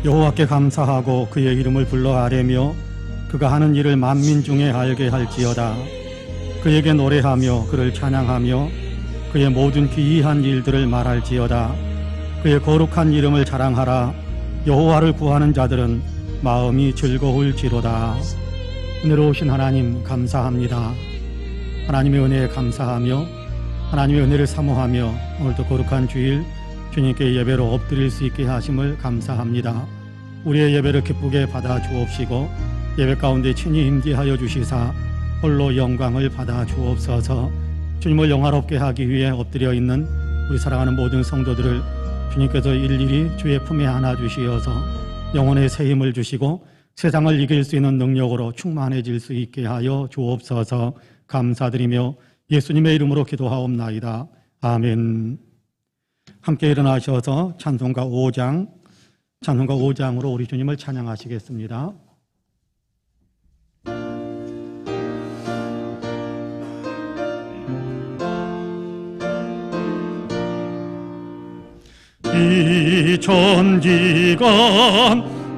여호와께 감사하고 그의 이름을 불러 아뢰며 그가 하는 일을 만민 중에 알게 할지어다. 그에게 노래하며 그를 찬양하며 그의 모든 기이한 일들을 말할지어다. 그의 거룩한 이름을 자랑하라. 여호와를 구하는 자들은 마음이 즐거울지로다. 은혜로우신 하나님 감사합니다. 하나님의 은혜에 감사하며 하나님의 은혜를 사모하며 오늘도 거룩한 주일 주님께 예배로 엎드릴 수 있게 하심을 감사합니다. 우리의 예배를 기쁘게 받아 주옵시고 예배 가운데 친히 임재하여 주시사 홀로 영광을 받아 주옵소서. 주님을 영화롭게 하기 위해 엎드려 있는 우리 사랑하는 모든 성도들을 주님께서 일일이 주의 품에 안아 주시어서 영혼의 새 힘을 주시고 세상을 이길 수 있는 능력으로 충만해질 수 있게 하여 주옵소서. 감사드리며 예수님의 이름으로 기도하옵나이다. 아멘. 함께 일어나셔서 찬송가 5장으로 우리 주님을 찬양하시겠습니다. 이 천지간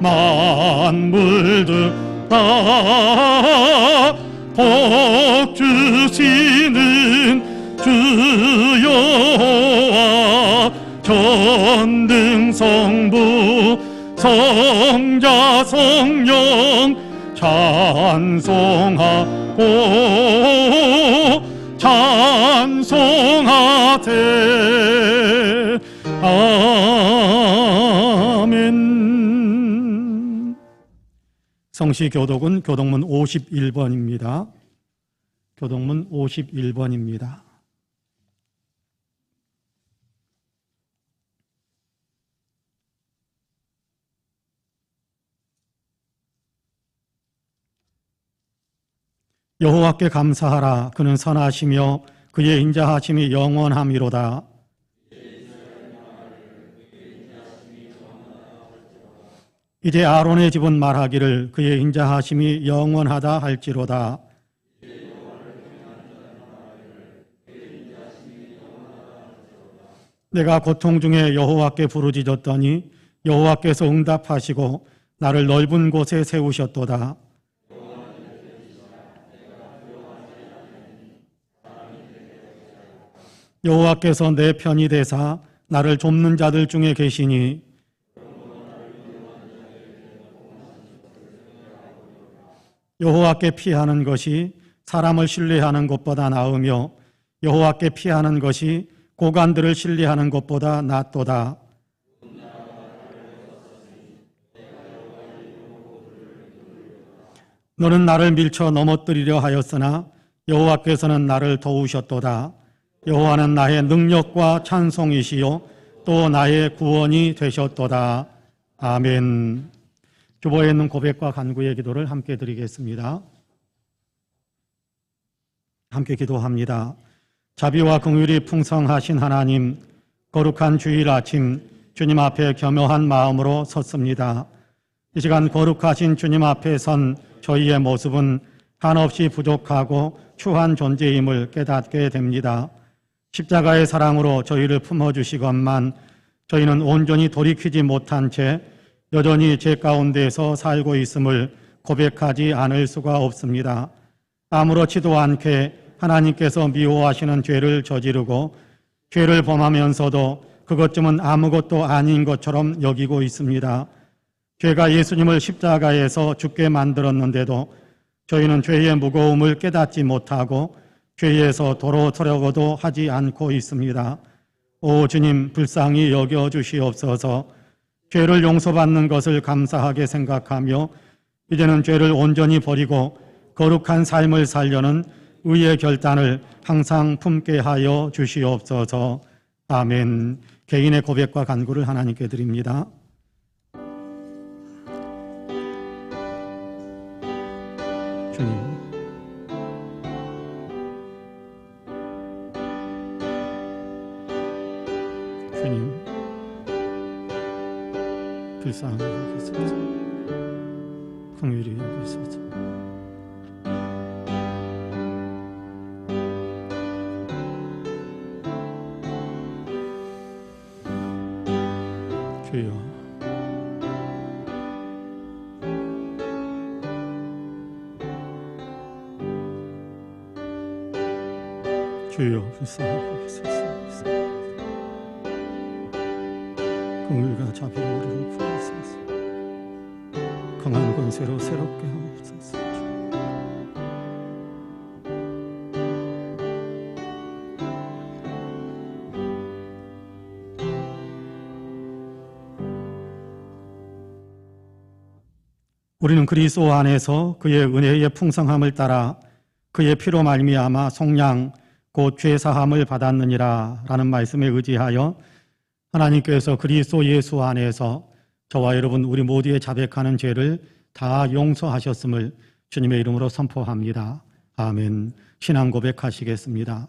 만물들 다 복 주시는 주 여호와 전능성부 성자 성령 찬송하고 찬송하세. 아멘. 성시교독은 교독문 51번입니다. 교독문 51번입니다. 여호와께 감사하라. 그는 선하시며 그의 인자하심이 영원함이로다. 이제 아론의 집은 말하기를 그의 인자하심이 영원하다 할지로다. 내가 고통 중에 여호와께 부르짖었더니 여호와께서 응답하시고 나를 넓은 곳에 세우셨도다. 여호와께서 내 편이 되사 나를 좁는 자들 중에 계시니 여호와께 피하는 것이 사람을 신뢰하는 것보다 나으며 여호와께 피하는 것이 고관들을 신뢰하는 것보다 낫도다. 너는 나를 밀쳐 넘어뜨리려 하였으나 여호와께서는 나를 도우셨도다. 여호와는 나의 능력과 찬송이시요 또 나의 구원이 되셨도다. 아멘. 주보에 있는 고백과 간구의 기도를 함께 드리겠습니다. 함께 기도합니다. 자비와 긍휼이 풍성하신 하나님, 거룩한 주일 아침 주님 앞에 겸허한 마음으로 섰습니다. 이 시간 거룩하신 주님 앞에 선 저희의 모습은 한없이 부족하고 추한 존재임을 깨닫게 됩니다. 십자가의 사랑으로 저희를 품어주시건만 저희는 온전히 돌이키지 못한 채 여전히 죄 가운데서 살고 있음을 고백하지 않을 수가 없습니다. 아무렇지도 않게 하나님께서 미워하시는 죄를 저지르고 죄를 범하면서도 그것쯤은 아무것도 아닌 것처럼 여기고 있습니다. 죄가 예수님을 십자가에서 죽게 만들었는데도 저희는 죄의 무거움을 깨닫지 못하고 죄에서 도로서려고도 하지 않고 있습니다. 오 주님, 불쌍히 여겨주시옵소서. 죄를 용서받는 것을 감사하게 생각하며 이제는 죄를 온전히 버리고 거룩한 삶을 살려는 의의 결단을 항상 품게 하여 주시옵소서. 아멘. 개인의 고백과 간구를 하나님께 드립니다. 주님, 주님, 불쌍히 여기소서. 긍휼히 여기소서. 주여, 주여 불쌍하소서. 긍휼과 자비로 우리를 구하소서. 강한 권세로 새롭게 하옵소서. 우리는 그리스도 안에서 그의 은혜의 풍성함을 따라 그의 피로 말미암아 속량 곧 죄사함을 받았느니라 라는 말씀에 의지하여 하나님께서 그리스도 예수 안에서 저와 여러분 우리 모두의 자백하는 죄를 다 용서하셨음을 주님의 이름으로 선포합니다. 아멘. 신앙 고백하시겠습니다.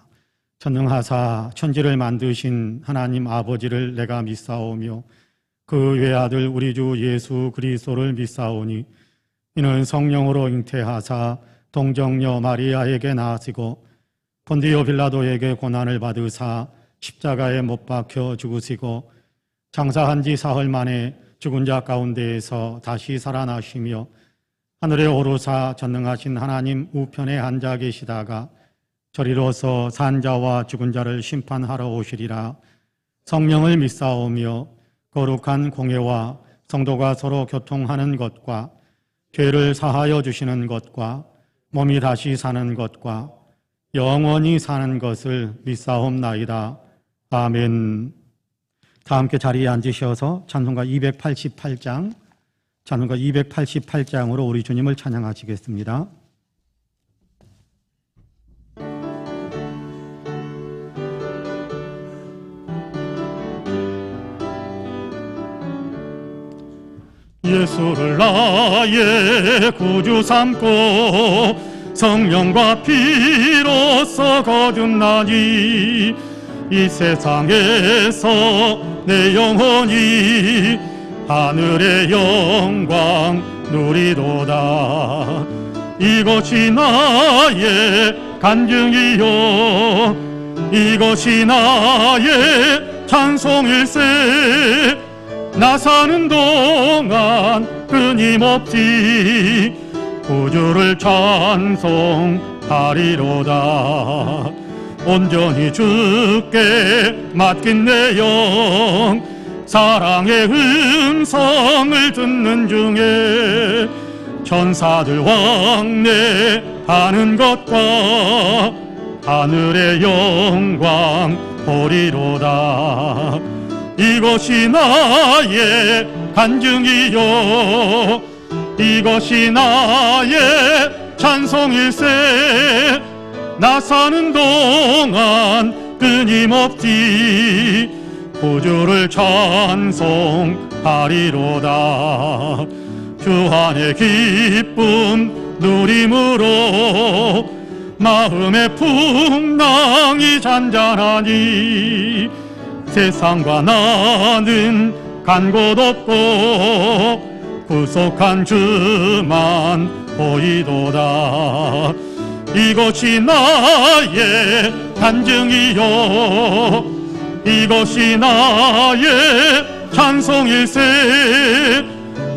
전능하사 천지를 만드신 하나님 아버지를 내가 믿사오며 그 외아들 우리 주 예수 그리스도를 믿사오니 이는 성령으로 잉태하사 동정녀 마리아에게 나으시고 본디오 빌라도에게 고난을 받으사 십자가에 못 박혀 죽으시고 장사한 지 사흘 만에 죽은 자 가운데에서 다시 살아나시며 하늘에 오르사 전능하신 하나님 우편에 앉아 계시다가 저리로서 산자와 죽은 자를 심판하러 오시리라. 성령을 믿사오며 거룩한 공회와 성도가 서로 교통하는 것과 죄를 사하여 주시는 것과 몸이 다시 사는 것과 영원히 사는 것을 믿사옵나이다. 아멘. 다 함께 자리에 앉으셔서 찬송가 288장으로 우리 주님을 찬양하시겠습니다. 예수를 나의 구주 삼고 성령과 피로써 거듭나니 이 세상에서 내 영혼이 하늘의 영광 누리도다. 이것이 나의 간증이요 이것이 나의 찬송일세. 나 사는 동안 끊임없이 구주를 찬송하리로다. 온전히 주께 맡긴 내 영 사랑의 음성을 듣는 중에 천사들 왕래하는 것과 하늘의 영광 보리로다. 이것이 나의 간증이요 이것이 나의 찬송일세. 나 사는 동안 끊임없이 구주를 찬송하리로다. 주 안의 기쁨 누림으로 마음의 풍랑이 잔잔하니 세상과 나는 간 곳 없고 구속한 주만 보이도다. 이것이 나의 간증이요 이것이 나의 찬송일세.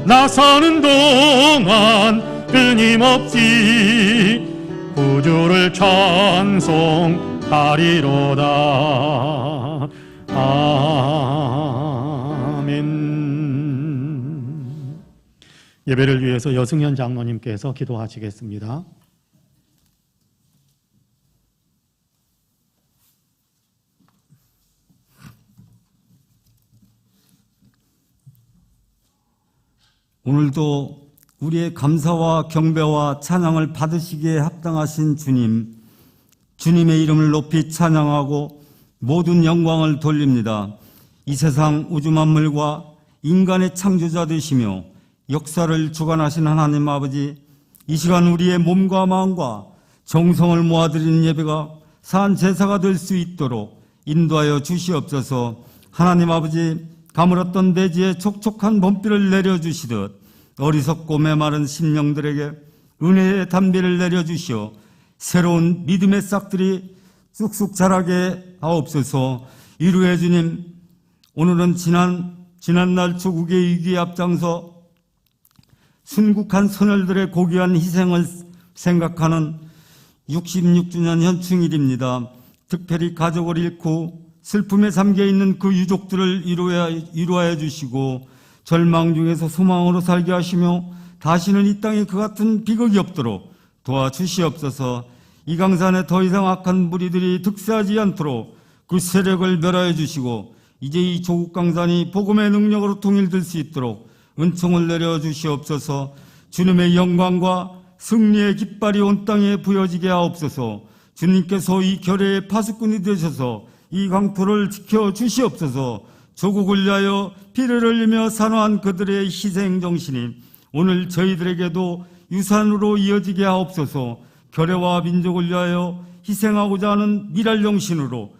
나 사는 동안 끊임없이 구주를 찬송하리로다. 아멘. 예배를 위해서 여승현 장로님께서 기도하시겠습니다. 오늘도 우리의 감사와 경배와 찬양을 받으시기에 합당하신 주님, 주님의 이름을 높이 찬양하고 모든 영광을 돌립니다. 이 세상 우주 만물과 인간의 창조자 되시며 역사를 주관하신 하나님 아버지, 이 시간 우리의 몸과 마음과 정성을 모아드리는 예배가 산 제사가 될 수 있도록 인도하여 주시옵소서. 하나님 아버지, 가물었던 대지에 촉촉한 봄비를 내려주시듯 어리석고 메마른 심령들에게 은혜의 단비를 내려주시어 새로운 믿음의 싹들이 쑥쑥 자라게 하옵소서. 이루의 주님, 오늘은 지난날 조국의 위기에 앞장서 순국한 선열들의 고귀한 희생을 생각하는 66주년 현충일입니다. 특별히 가족을 잃고 슬픔에 잠겨 있는 그 유족들을 위로하여 주시고 절망 중에서 소망으로 살게 하시며 다시는 이 땅에 그 같은 비극이 없도록 도와주시옵소서. 이 강산에 더 이상 악한 무리들이 득세하지 않도록 그 세력을 멸하여 주시고 이제 이 조국 강산이 복음의 능력으로 통일될 수 있도록 은총을 내려 주시옵소서. 주님의 영광과 승리의 깃발이 온 땅에 부여지게 하옵소서. 주님께서 이 결의의 파수꾼이 되셔서 이 강토를 지켜 주시옵소서. 조국을 위하여 피를 흘리며 산화한 그들의 희생 정신이 오늘 저희들에게도 유산으로 이어지게 하옵소서. 결의와 민족을 위하여 희생하고자 하는 미랄 정신으로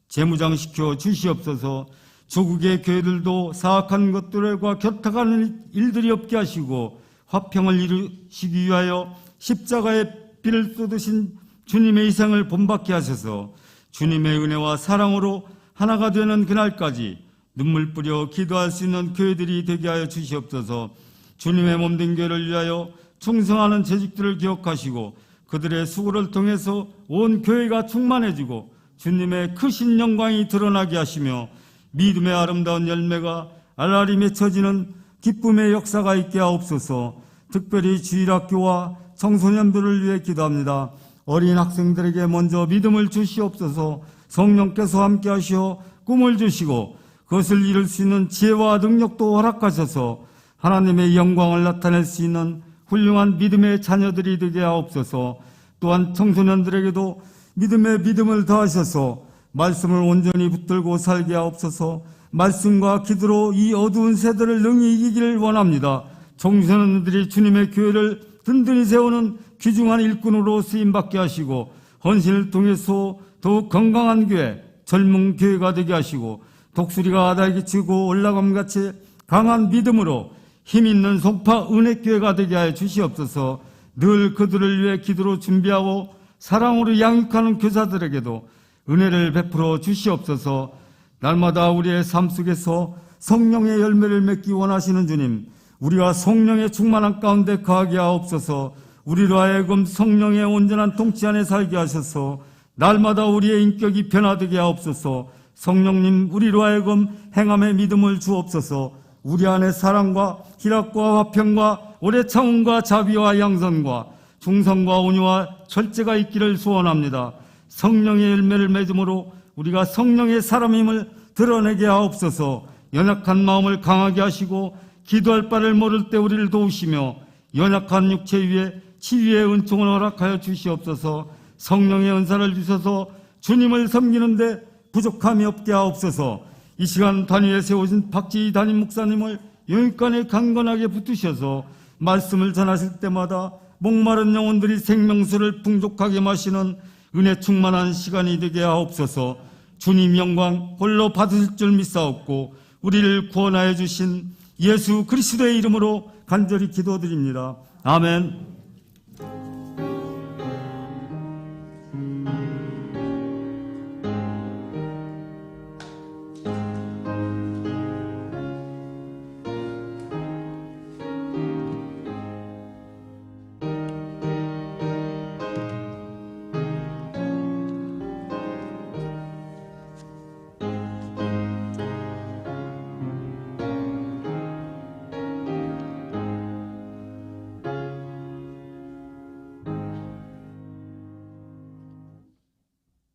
재무장시켜 주시옵소서. 조국의 교회들도 사악한 것들과 결탁하는 일들이 없게 하시고 화평을 이루시기 위하여 십자가의 피를 쏟으신 주님의 희생을 본받게 하셔서 주님의 은혜와 사랑으로 하나가 되는 그날까지 눈물 뿌려 기도할 수 있는 교회들이 되게 하여 주시옵소서. 주님의 몸된 교회를 위하여 충성하는 재직들을 기억하시고 그들의 수고를 통해서 온 교회가 충만해지고 주님의 크신 영광이 드러나게 하시며 믿음의 아름다운 열매가 알알이 맺혀지는 기쁨의 역사가 있게 하옵소서. 특별히 주일학교와 청소년들을 위해 기도합니다. 어린 학생들에게 먼저 믿음을 주시옵소서. 성령께서 함께 하시어 꿈을 주시고 그것을 이룰 수 있는 지혜와 능력도 허락하셔서 하나님의 영광을 나타낼 수 있는 훌륭한 믿음의 자녀들이 되게 하옵소서. 또한 청소년들에게도 믿음의 믿음을 더하셔서 말씀을 온전히 붙들고 살게 하옵소서. 말씀과 기도로 이 어두운 세대를 능히 이기기를 원합니다. 청소년들이 주님의 교회를 든든히 세우는 귀중한 일꾼으로 쓰임받게 하시고 헌신을 통해서 더욱 건강한 교회, 젊은 교회가 되게 하시고 독수리가 바다에 기치고 올라감같이 강한 믿음으로 힘있는 송파 은혜교회가 되게 하여 주시옵소서. 늘 그들을 위해 기도로 준비하고 사랑으로 양육하는 교사들에게도 은혜를 베풀어 주시옵소서. 날마다 우리의 삶 속에서 성령의 열매를 맺기 원하시는 주님, 우리가 성령의 충만한 가운데 거하게 하옵소서. 우리로 하여금 성령의 온전한 통치 안에 살게 하셔서 날마다 우리의 인격이 변화되게 하옵소서. 성령님, 우리로 하여금 행함의 믿음을 주옵소서. 우리 안에 사랑과 희락과 화평과 오래 참음과 자비와 양선과 충성과 온유와 절제가 있기를 소원합니다. 성령의 열매를 맺음으로 우리가 성령의 사람임을 드러내게 하옵소서. 연약한 마음을 강하게 하시고 기도할 바를 모를 때 우리를 도우시며 연약한 육체 위에 치유의 은총을 허락하여 주시옵소서. 성령의 은사를 주셔서 주님을 섬기는데 부족함이 없게 하옵소서. 이 시간 단위에 세우신 박지희 담임 목사님을 영육간에 강건하게 붙드셔서 말씀을 전하실 때마다 목마른 영혼들이 생명수를 풍족하게 마시는 은혜 충만한 시간이 되게 하옵소서. 주님 영광 홀로 받으실 줄 믿사옵고 우리를 구원하여 주신 예수 그리스도의 이름으로 간절히 기도드립니다. 아멘.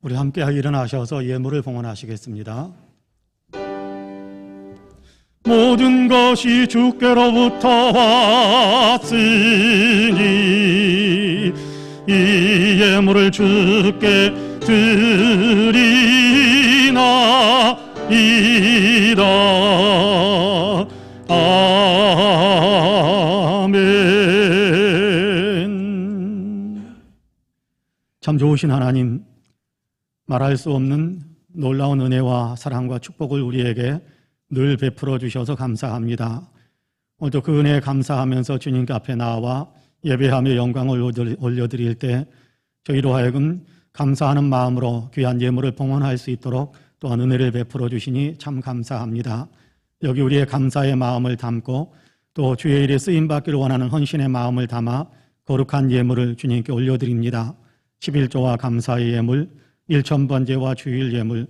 우리 함께 일어나셔서 예물을 봉헌하시겠습니다. 모든 것이 주께로부터 왔으니 이 예물을 주께 드리나이다. 아멘. 참 좋으신 하나님, 말할 수 없는 놀라운 은혜와 사랑과 축복을 우리에게 늘 베풀어 주셔서 감사합니다. 오늘도 그 은혜에 감사하면서 주님께 앞에 나와 예배하며 영광을 올려드릴 때 저희로 하여금 감사하는 마음으로 귀한 예물을 봉헌할 수 있도록 또한 은혜를 베풀어 주시니 참 감사합니다. 여기 우리의 감사의 마음을 담고 또 주의 일에 쓰임받기를 원하는 헌신의 마음을 담아 거룩한 예물을 주님께 올려드립니다. 11조와 감사의 예물, 일천번제와 주일 예물,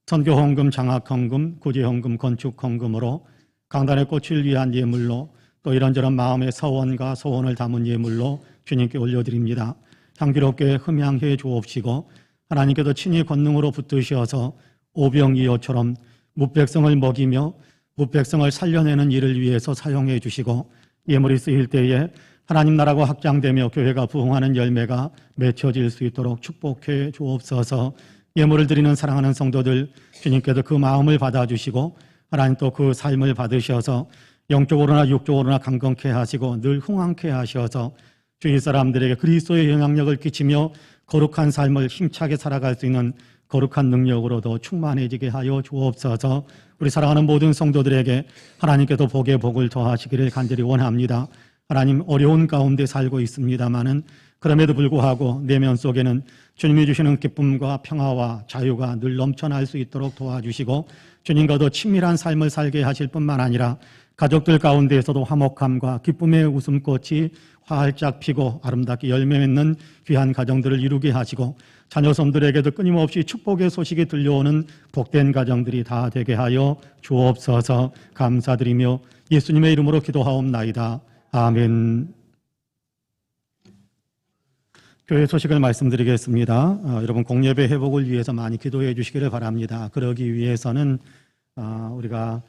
선교헌금, 장학헌금, 구제헌금, 건축헌금으로 강단의 꽃을 위한 예물로 또 이런저런 마음의 서원과 소원을 담은 예물로 주님께 올려드립니다. 향기롭게 흠향해 주옵시고 하나님께도 친히 권능으로 붙드셔서 오병이어처럼 무백성을 먹이며 무백성을 살려내는 일을 위해서 사용해 주시고 예물이 쓰일 때에 하나님 나라가 확장되며 교회가 부흥하는 열매가 맺혀질 수 있도록 축복해 주옵소서. 예물을 드리는 사랑하는 성도들 주님께서 그 마음을 받아주시고 하나님 또 그 삶을 받으셔서 영적으로나 육적으로나 강건케 하시고 늘 흥왕케 하셔서 주위 사람들에게 그리스도의 영향력을 끼치며 거룩한 삶을 힘차게 살아갈 수 있는 거룩한 능력으로도 충만해지게 하여 주옵소서. 우리 사랑하는 모든 성도들에게 하나님께서 복의 복을 더하시기를 간절히 원합니다. 하나님 어려운 가운데 살고 있습니다마는 그럼에도 불구하고 내면 속에는 주님이 주시는 기쁨과 평화와 자유가 늘 넘쳐날 수 있도록 도와주시고 주님과 더 친밀한 삶을 살게 하실 뿐만 아니라 가족들 가운데에서도 화목함과 기쁨의 웃음꽃이 활짝 피고 아름답게 열매 맺는 귀한 가정들을 이루게 하시고 자녀손들에게도 끊임없이 축복의 소식이 들려오는 복된 가정들이 다 되게 하여 주옵소서. 감사드리며 예수님의 이름으로 기도하옵나이다. 아멘. 교회 소식을 말씀드리겠습니다. 여러분 공예배 회복을 위해서 많이 기도해 주시기를 바랍니다. 그러기 위해서는 우리가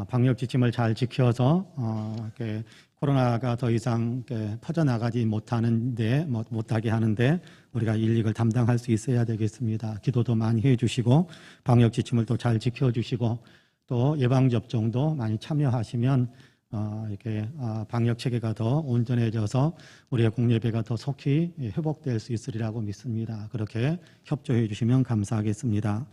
방역 지침을 잘 지켜서 이렇게 코로나가 더 이상 퍼져나가지 못하게 하는데 우리가 일익을 담당할 수 있어야 되겠습니다. 기도도 많이 해주시고 방역 지침을 또 잘 지켜주시고 또 예방접종도 많이 참여하시면 이렇게 방역 체계가 더 온전해져서 우리의 공예배가 더 속히 회복될 수 있으리라고 믿습니다. 그렇게 협조해 주시면 감사하겠습니다.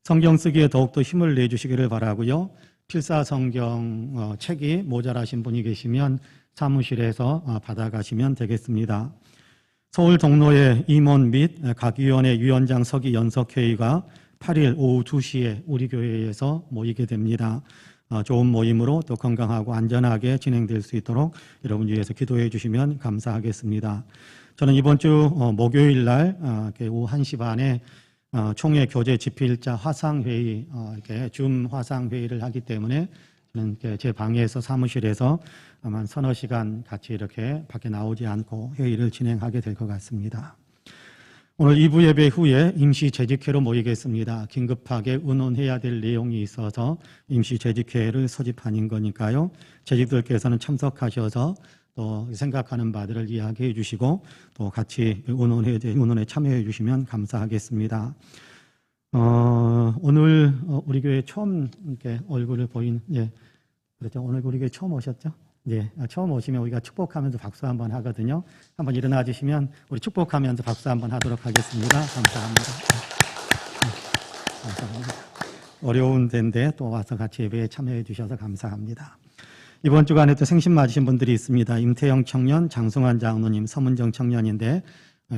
성경 쓰기에 더욱더 힘을 내주시기를 바라고요. 필사성경 책이 모자라신 분이 계시면 사무실에서 받아가시면 되겠습니다. 서울 동로의 임원 및 각 위원회 위원장 서기 연석회의가 8일 오후 2시에 우리 교회에서 모이게 됩니다. 좋은 모임으로 또 건강하고 안전하게 진행될 수 있도록 여러분 위해서 기도해 주시면 감사하겠습니다. 저는 이번 주 목요일 날 오후 1시 반에 총회 교제 집필자 화상회의, 이렇게 줌 화상회의를 하기 때문에 저는 제 방에서 사무실에서 아마 서너 시간 같이 이렇게 밖에 나오지 않고 회의를 진행하게 될 것 같습니다. 오늘 2부 예배 후에 임시 재직회로 모이겠습니다. 긴급하게 의논해야 될 내용이 있어서 임시 재직회를 소집하는 거니까요. 재직들께서는 참석하셔서 또 생각하는 바들을 이야기해 주시고 또 같이 의논에 참여해 주시면 감사하겠습니다. 오늘 우리 교회 처음 이렇게 얼굴을 보인, 그렇죠. 오늘 우리 교회 처음 오셨죠? 처음 오시면 우리가 축복하면서 박수 한번 하거든요. 한번 일어나 주시면 우리 축복하면서 박수 한번 하도록 하겠습니다. 감사합니다. 감사합니다. 어려운 데인데 또 와서 같이 예배에 참여해 주셔서 감사합니다. 이번 주간에 또 생신 맞으신 분들이 있습니다. 임태영 청년, 장성환 장로님, 서문정 청년인데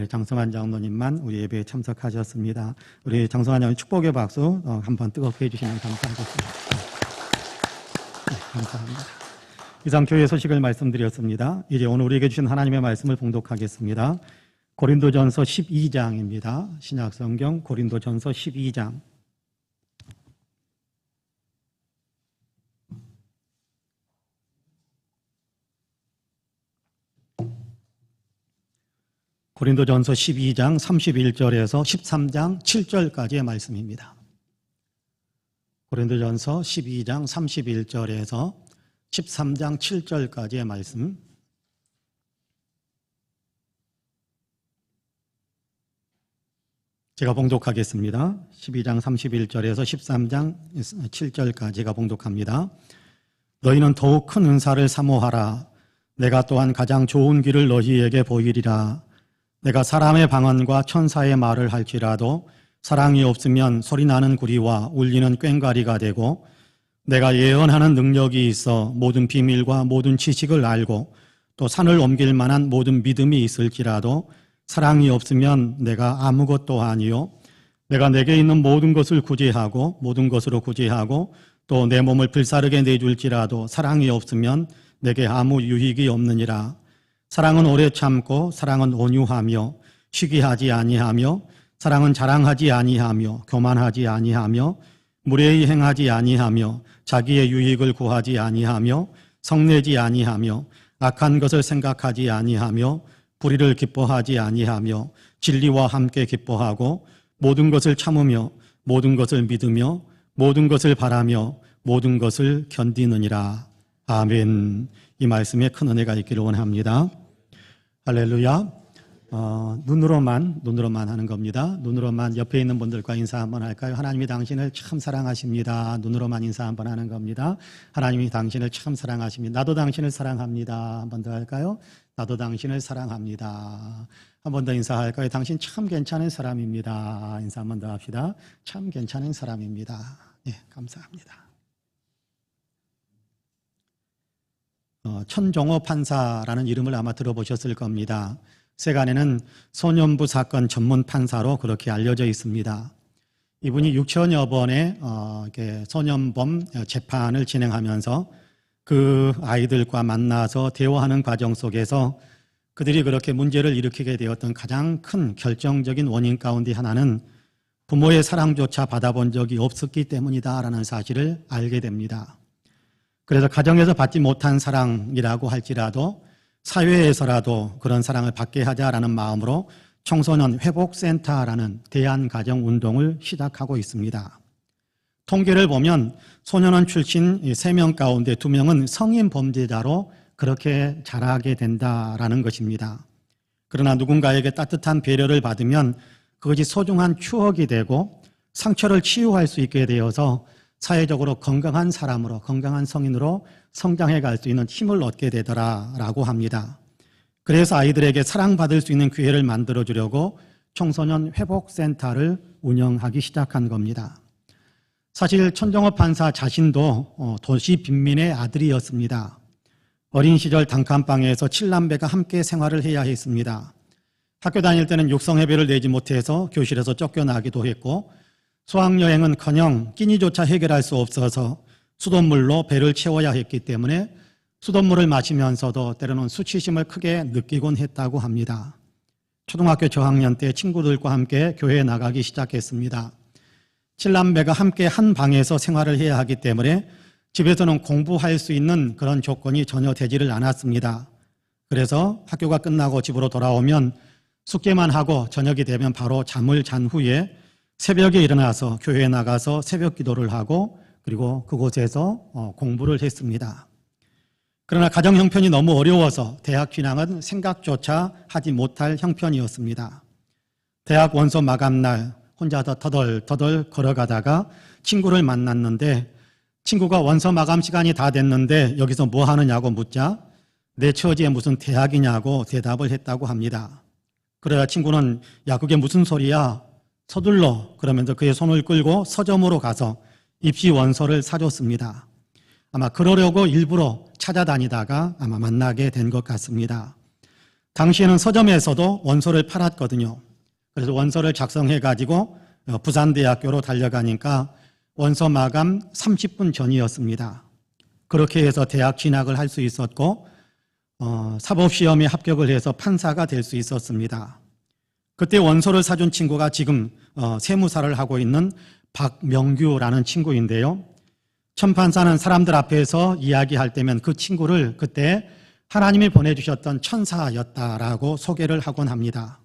장성환 장로님만 우리 예배에 참석하셨습니다. 우리 장성환 장로님 축복의 박수 한번 뜨겁게 해주시면 감사하겠습니다. 감사합니다. 이상 교회 소식을 말씀드렸습니다. 이제 오늘 우리에게 주신 하나님의 말씀을 봉독하겠습니다. 고린도전서 12장입니다. 신약성경 고린도전서 12장. 고린도전서 12장 31절에서 13장 7절까지의 말씀입니다. 고린도전서 12장 31절에서 13장 7절까지의 말씀. 제가 봉독하겠습니다. 12장 31절에서 13장 7절까지 제가 봉독합니다. 너희는 더욱 큰 은사를 사모하라. 내가 또한 가장 좋은 길을 너희에게 보이리라. 내가 사람의 방언과 천사의 말을 할지라도 사랑이 없으면 소리나는 구리와 울리는 꽹과리가 되고 내가 예언하는 능력이 있어 모든 비밀과 모든 지식을 알고 또 산을 옮길 만한 모든 믿음이 있을지라도 사랑이 없으면 내가 아무것도 아니요 내가 내게 있는 모든 것을 구제하고 모든 것으로 구제하고 또 내 몸을 불사르게 내줄지라도 사랑이 없으면 내게 아무 유익이 없느니라. 사랑은 오래 참고 사랑은 온유하며 시기하지 아니하며 사랑은 자랑하지 아니하며 교만하지 아니하며 무례히 행하지 아니하며 자기의 유익을 구하지 아니하며 성내지 아니하며 악한 것을 생각하지 아니하며 불의를 기뻐하지 아니하며 진리와 함께 기뻐하고 모든 것을 참으며 모든 것을 믿으며 모든 것을 바라며 모든 것을 견디느니라. 아멘. 이 말씀에 큰 은혜가 있기를 원합니다. 할렐루야. 눈으로만 하는 겁니다. 눈으로만 옆에 있는 분들과 인사 한번 할까요? 하나님이 당신을 참 사랑하십니다. 눈으로만 인사 한번 하는 겁니다. 하나님이 당신을 참 사랑하십니다. 나도 당신을 사랑합니다. 한 번 더 할까요? 나도 당신을 사랑합니다. 한 번 더 인사할까요? 당신 참 괜찮은 사람입니다. 인사 한 번 더 합시다. 참 괜찮은 사람입니다. 네, 감사합니다. 천종호 판사라는 이름을 아마 들어보셨을 겁니다. 세간에는 소년부 사건 전문 판사로 그렇게 알려져 있습니다. 이분이 6천여 번의 소년범 재판을 진행하면서 그 아이들과 만나서 대화하는 과정 속에서 그들이 그렇게 문제를 일으키게 되었던 가장 큰 결정적인 원인 가운데 하나는 부모의 사랑조차 받아본 적이 없었기 때문이다라는 사실을 알게 됩니다. 그래서 가정에서 받지 못한 사랑이라고 할지라도 사회에서라도 그런 사랑을 받게 하자라는 마음으로 청소년 회복센터라는 대한가정운동을 시작하고 있습니다. 통계를 보면 소년원 출신 3명 가운데 2명은 성인 범죄자로 그렇게 자라게 된다라는 것입니다. 그러나 누군가에게 따뜻한 배려를 받으면 그것이 소중한 추억이 되고 상처를 치유할 수 있게 되어서 사회적으로 건강한 사람으로, 건강한 성인으로 성장해 갈 수 있는 힘을 얻게 되더라라고 합니다. 그래서 아이들에게 사랑받을 수 있는 기회를 만들어주려고 청소년 회복센터를 운영하기 시작한 겁니다. 사실 천정호 판사 자신도 도시 빈민의 아들이었습니다. 어린 시절 단칸방에서 7남매가 함께 생활을 해야 했습니다. 학교 다닐 때는 육성회비를 내지 못해서 교실에서 쫓겨나기도 했고 수학여행은커녕 끼니조차 해결할 수 없어서 수돗물로 배를 채워야 했기 때문에 수돗물을 마시면서도 때로는 수치심을 크게 느끼곤 했다고 합니다. 초등학교 저학년 때 친구들과 함께 교회에 나가기 시작했습니다. 7남매가 함께 한 방에서 생활을 해야 하기 때문에 집에서는 공부할 수 있는 그런 조건이 전혀 되지를 않았습니다. 그래서 학교가 끝나고 집으로 돌아오면 숙제만 하고 저녁이 되면 바로 잠을 잔 후에 새벽에 일어나서 교회에 나가서 새벽 기도를 하고 그리고 그곳에서 공부를 했습니다. 그러나 가정 형편이 너무 어려워서 대학 진학은 생각조차 하지 못할 형편이었습니다. 대학 원서 마감날 혼자서 터덜터덜 걸어가다가 친구를 만났는데 친구가 원서 마감 시간이 다 됐는데 여기서 뭐 하느냐고 묻자 내 처지에 무슨 대학이냐고 대답을 했다고 합니다. 그래야 친구는 야 그게 무슨 소리야 서둘러 그러면서 그의 손을 끌고 서점으로 가서 입시 원서를 사줬습니다. 아마 그러려고 일부러 찾아다니다가 아마 만나게 된 것 같습니다. 당시에는 서점에서도 원서를 팔았거든요. 그래서 원서를 작성해가지고 부산대학교로 달려가니까 원서 마감 30분 전이었습니다. 그렇게 해서 대학 진학을 할 수 있었고 사법시험에 합격을 해서 판사가 될 수 있었습니다. 그때 원서를 사준 친구가 지금 세무사를 하고 있는 박명규라는 친구인데요. 천판사는 사람들 앞에서 이야기할 때면 그 친구를 그때 하나님이 보내주셨던 천사였다라고 소개를 하곤 합니다.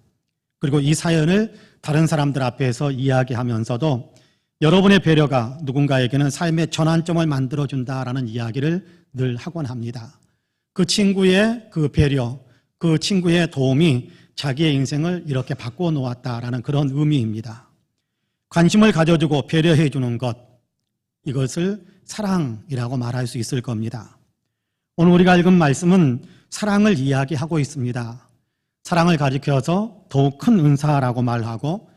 그리고 이 사연을 다른 사람들 앞에서 이야기하면서도 여러분의 배려가 누군가에게는 삶의 전환점을 만들어준다라는 이야기를 늘 하곤 합니다. 그 친구의 그 배려, 그 친구의 도움이 자기의 인생을 이렇게 바꿔 놓았다라는 그런 의미입니다. 관심을 가져주고 배려해 주는 것, 이것을 사랑이라고 말할 수 있을 겁니다. 오늘 우리가 읽은 말씀은 사랑을 이야기하고 있습니다. 사랑을 가리켜서 더욱 큰 은사라고 말하고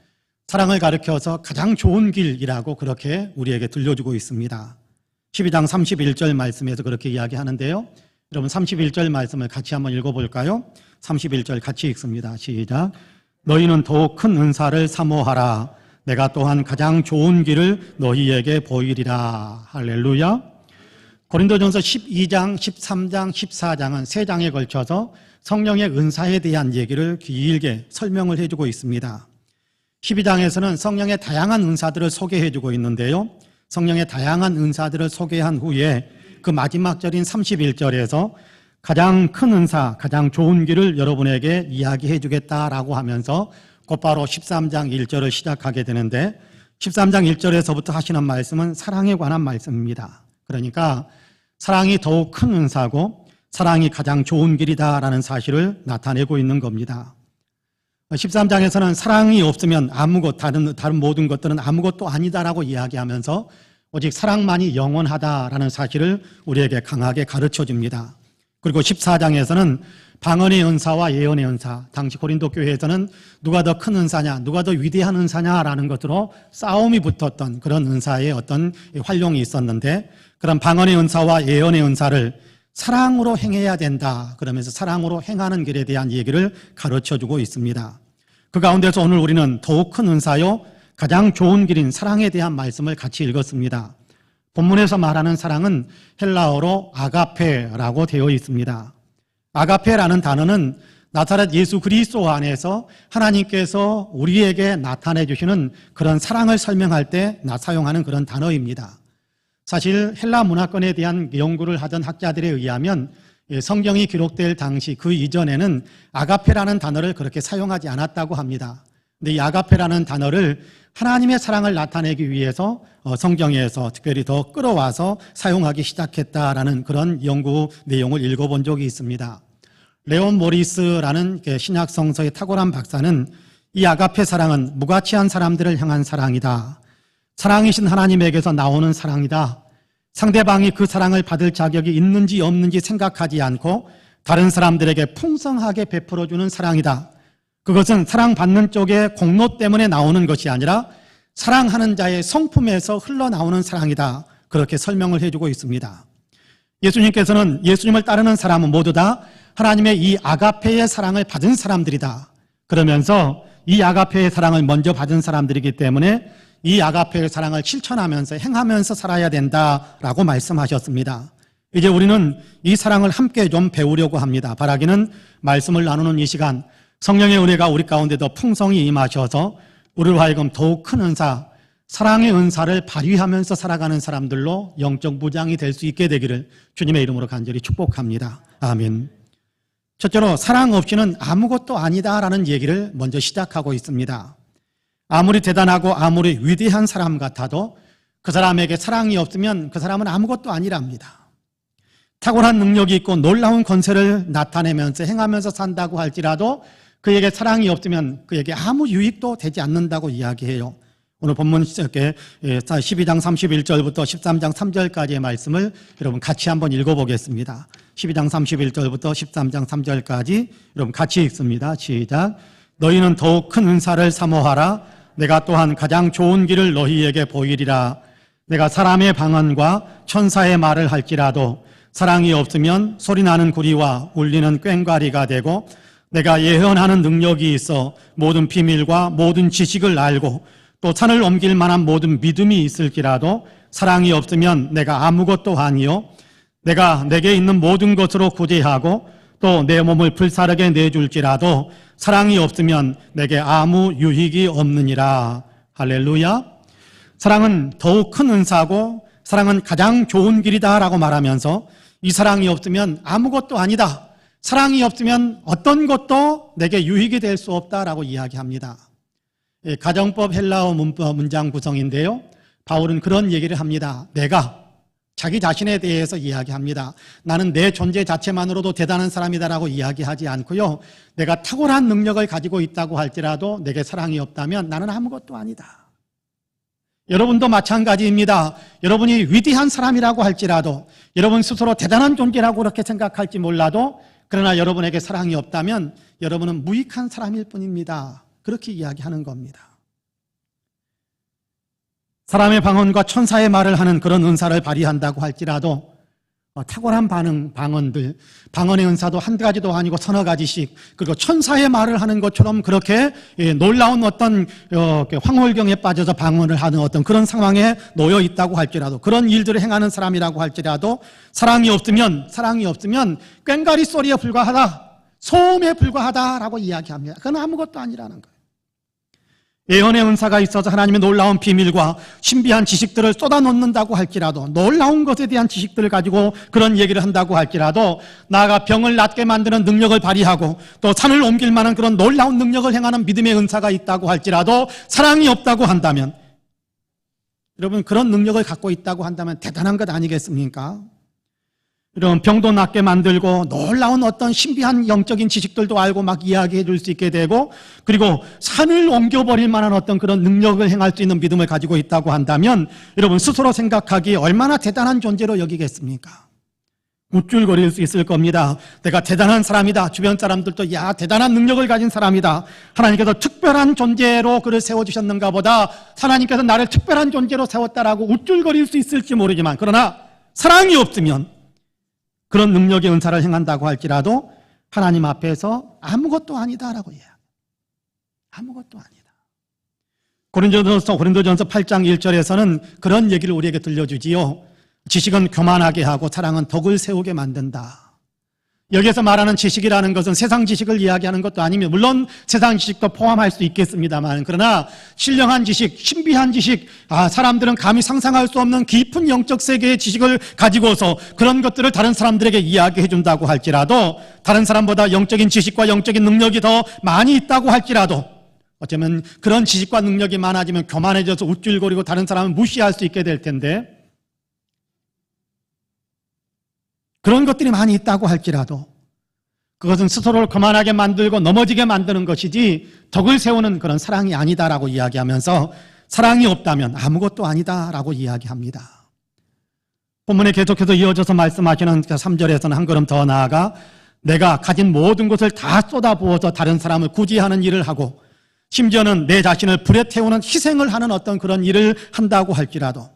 사랑을 가리켜서 가장 좋은 길이라고 그렇게 우리에게 들려주고 있습니다. 12장 31절 말씀에서 그렇게 이야기하는데요. 여러분 31절 말씀을 같이 한번 읽어볼까요? 31절 같이 읽습니다. 시작. 너희는 더욱 큰 은사를 사모하라. 내가 또한 가장 좋은 길을 너희에게 보이리라. 할렐루야. 고린도전서 12장, 13장, 14장은 3장에 걸쳐서 성령의 은사에 대한 얘기를 길게 설명을 해주고 있습니다. 12장에서는 성령의 다양한 은사들을 소개해주고 있는데요. 성령의 다양한 은사들을 소개한 후에 그 마지막 절인 31절에서 가장 큰 은사, 가장 좋은 길을 여러분에게 이야기해 주겠다라고 하면서 곧바로 13장 1절을 시작하게 되는데 13장 1절에서부터 하시는 말씀은 사랑에 관한 말씀입니다. 그러니까 사랑이 더욱 큰 은사고 사랑이 가장 좋은 길이다라는 사실을 나타내고 있는 겁니다. 13장에서는 사랑이 없으면 다른 모든 것들은 아무것도 아니다라고 이야기하면서 오직 사랑만이 영원하다라는 사실을 우리에게 강하게 가르쳐 줍니다. 그리고 14장에서는 방언의 은사와 예언의 은사, 당시 고린도 교회에서는 누가 더 큰 은사냐, 누가 더 위대한 은사냐라는 것으로 싸움이 붙었던 그런 은사의 어떤 활용이 있었는데 그런 방언의 은사와 예언의 은사를 사랑으로 행해야 된다. 그러면서 사랑으로 행하는 길에 대한 얘기를 가르쳐주고 있습니다. 그 가운데서 오늘 우리는 더욱 큰 은사요, 가장 좋은 길인 사랑에 대한 말씀을 같이 읽었습니다. 본문에서 말하는 사랑은 헬라어로 아가페라고 되어 있습니다. 아가페라는 단어는 나사렛 예수 그리스도 안에서 하나님께서 우리에게 나타내 주시는 그런 사랑을 설명할 때 사용하는 그런 단어입니다. 사실 헬라 문화권에 대한 연구를 하던 학자들에 의하면 성경이 기록될 당시 그 이전에는 아가페라는 단어를 그렇게 사용하지 않았다고 합니다. 근데 이 아가페라는 단어를 하나님의 사랑을 나타내기 위해서 성경에서 특별히 더 끌어와서 사용하기 시작했다라는 그런 연구 내용을 읽어본 적이 있습니다. 레온 모리스라는 신약 성서의 탁월한 박사는 이 아가페 사랑은 무가치한 사람들을 향한 사랑이다. 사랑이신 하나님에게서 나오는 사랑이다. 상대방이 그 사랑을 받을 자격이 있는지 없는지 생각하지 않고 다른 사람들에게 풍성하게 베풀어주는 사랑이다. 그것은 사랑받는 쪽의 공로 때문에 나오는 것이 아니라 사랑하는 자의 성품에서 흘러나오는 사랑이다. 그렇게 설명을 해주고 있습니다. 예수님께서는 예수님을 따르는 사람은 모두 다 하나님의 이 아가페의 사랑을 받은 사람들이다. 그러면서 이 아가페의 사랑을 먼저 받은 사람들이기 때문에 이 아가페의 사랑을 실천하면서 행하면서 살아야 된다라고 말씀하셨습니다. 이제 우리는 이 사랑을 함께 좀 배우려고 합니다. 바라기는 말씀을 나누는 이 시간 성령의 은혜가 우리 가운데 더 풍성히 임하셔서 우리로 하여금 더욱 큰 은사, 사랑의 은사를 발휘하면서 살아가는 사람들로 영적 무장이 될 수 있게 되기를 주님의 이름으로 간절히 축복합니다. 아멘. 첫째로 사랑 없이는 아무것도 아니다라는 얘기를 먼저 시작하고 있습니다. 아무리 대단하고 아무리 위대한 사람 같아도 그 사람에게 사랑이 없으면 그 사람은 아무것도 아니랍니다. 탁월한 능력이 있고 놀라운 권세를 나타내면서 행하면서 산다고 할지라도 그에게 사랑이 없으면 그에게 아무 유익도 되지 않는다고 이야기해요. 오늘 본문 12장 31절부터 13장 3절까지의 말씀을 여러분 같이 한번 읽어보겠습니다. 12장 31절부터 13장 3절까지 여러분 같이 읽습니다. 시작. 너희는 더욱 큰 은사를 사모하라. 내가 또한 가장 좋은 길을 너희에게 보이리라. 내가 사람의 방언과 천사의 말을 할지라도 사랑이 없으면 소리나는 구리와 울리는 꽹과리가 되고 내가 예언하는 능력이 있어 모든 비밀과 모든 지식을 알고 또 산을 옮길 만한 모든 믿음이 있을지라도 사랑이 없으면 내가 아무것도 아니요 내가 내게 있는 모든 것으로 구제하고 또 내 몸을 불사르게 내줄지라도 사랑이 없으면 내게 아무 유익이 없느니라. 할렐루야. 사랑은 더욱 큰 은사고 사랑은 가장 좋은 길이다라고 말하면서 이 사랑이 없으면 아무것도 아니다. 사랑이 없으면 어떤 것도 내게 유익이 될 수 없다라고 이야기합니다. 가정법 헬라어 문장 구성인데요. 바울은 그런 얘기를 합니다. 내가 자기 자신에 대해서 이야기합니다. 나는 내 존재 자체만으로도 대단한 사람이다라고 이야기하지 않고요. 내가 탁월한 능력을 가지고 있다고 할지라도 내게 사랑이 없다면 나는 아무것도 아니다. 여러분도 마찬가지입니다. 여러분이 위대한 사람이라고 할지라도 여러분 스스로 대단한 존재라고 그렇게 생각할지 몰라도 그러나 여러분에게 사랑이 없다면 여러분은 무익한 사람일 뿐입니다. 그렇게 이야기하는 겁니다. 사람의 방언과 천사의 말을 하는 그런 은사를 발휘한다고 할지라도 탁월한 방언의 은사도 한 가지도 아니고 서너 가지씩 그리고 천사의 말을 하는 것처럼 그렇게 놀라운 어떤 황홀경에 빠져서 방언을 하는 어떤 그런 상황에 놓여 있다고 할지라도 그런 일들을 행하는 사람이라고 할지라도 사랑이 없으면 꽹과리 소리에 불과하다, 소음에 불과하다라고 이야기합니다. 그건 아무것도 아니라는 거예요. 예언의 은사가 있어서 하나님의 놀라운 비밀과 신비한 지식들을 쏟아놓는다고 할지라도, 놀라운 것에 대한 지식들을 가지고 그런 얘기를 한다고 할지라도, 나아가 병을 낫게 만드는 능력을 발휘하고 또 산을 옮길 만한 그런 놀라운 능력을 행하는 믿음의 은사가 있다고 할지라도 사랑이 없다고 한다면, 여러분, 그런 능력을 갖고 있다고 한다면 대단한 것 아니겠습니까? 이런 병도 낫게 만들고 놀라운 어떤 신비한 영적인 지식들도 알고 막 이야기해 줄 수 있게 되고, 그리고 산을 옮겨버릴 만한 어떤 그런 능력을 행할 수 있는 믿음을 가지고 있다고 한다면, 여러분 스스로 생각하기에 얼마나 대단한 존재로 여기겠습니까? 우쭐거릴 수 있을 겁니다. 내가 대단한 사람이다. 주변 사람들도 야, 대단한 능력을 가진 사람이다. 하나님께서 특별한 존재로 그를 세워주셨는가 보다, 하나님께서 나를 특별한 존재로 세웠다라고 우쭐거릴 수 있을지 모르지만, 그러나 사랑이 없으면 그런 능력의 은사를 행한다고 할지라도 하나님 앞에서 아무것도 아니다라고 이야기해요. 아무것도 아니다. 고린도전서 8장 1절에서는 그런 얘기를 우리에게 들려주지요. 지식은 교만하게 하고 사랑은 덕을 세우게 만든다. 여기에서 말하는 지식이라는 것은 세상 지식을 이야기하는 것도 아니며, 물론 세상 지식도 포함할 수 있겠습니다만, 그러나 신령한 지식, 신비한 지식, 사람들은 감히 상상할 수 없는 깊은 영적 세계의 지식을 가지고서 그런 것들을 다른 사람들에게 이야기해 준다고 할지라도, 다른 사람보다 영적인 지식과 영적인 능력이 더 많이 있다고 할지라도, 어쩌면 그런 지식과 능력이 많아지면 교만해져서 우쭐거리고 다른 사람을 무시할 수 있게 될 텐데, 그런 것들이 많이 있다고 할지라도 그것은 스스로를 거만하게 만들고 넘어지게 만드는 것이지 덕을 세우는 그런 사랑이 아니다라고 이야기하면서, 사랑이 없다면 아무것도 아니다라고 이야기합니다. 본문에 계속해서 이어져서 말씀하시는 3절에서는 한 걸음 더 나아가 내가 가진 모든 것을 다 쏟아부어서 다른 사람을 구제하는 일을 하고, 심지어는 내 자신을 불에 태우는 희생을 하는 어떤 그런 일을 한다고 할지라도,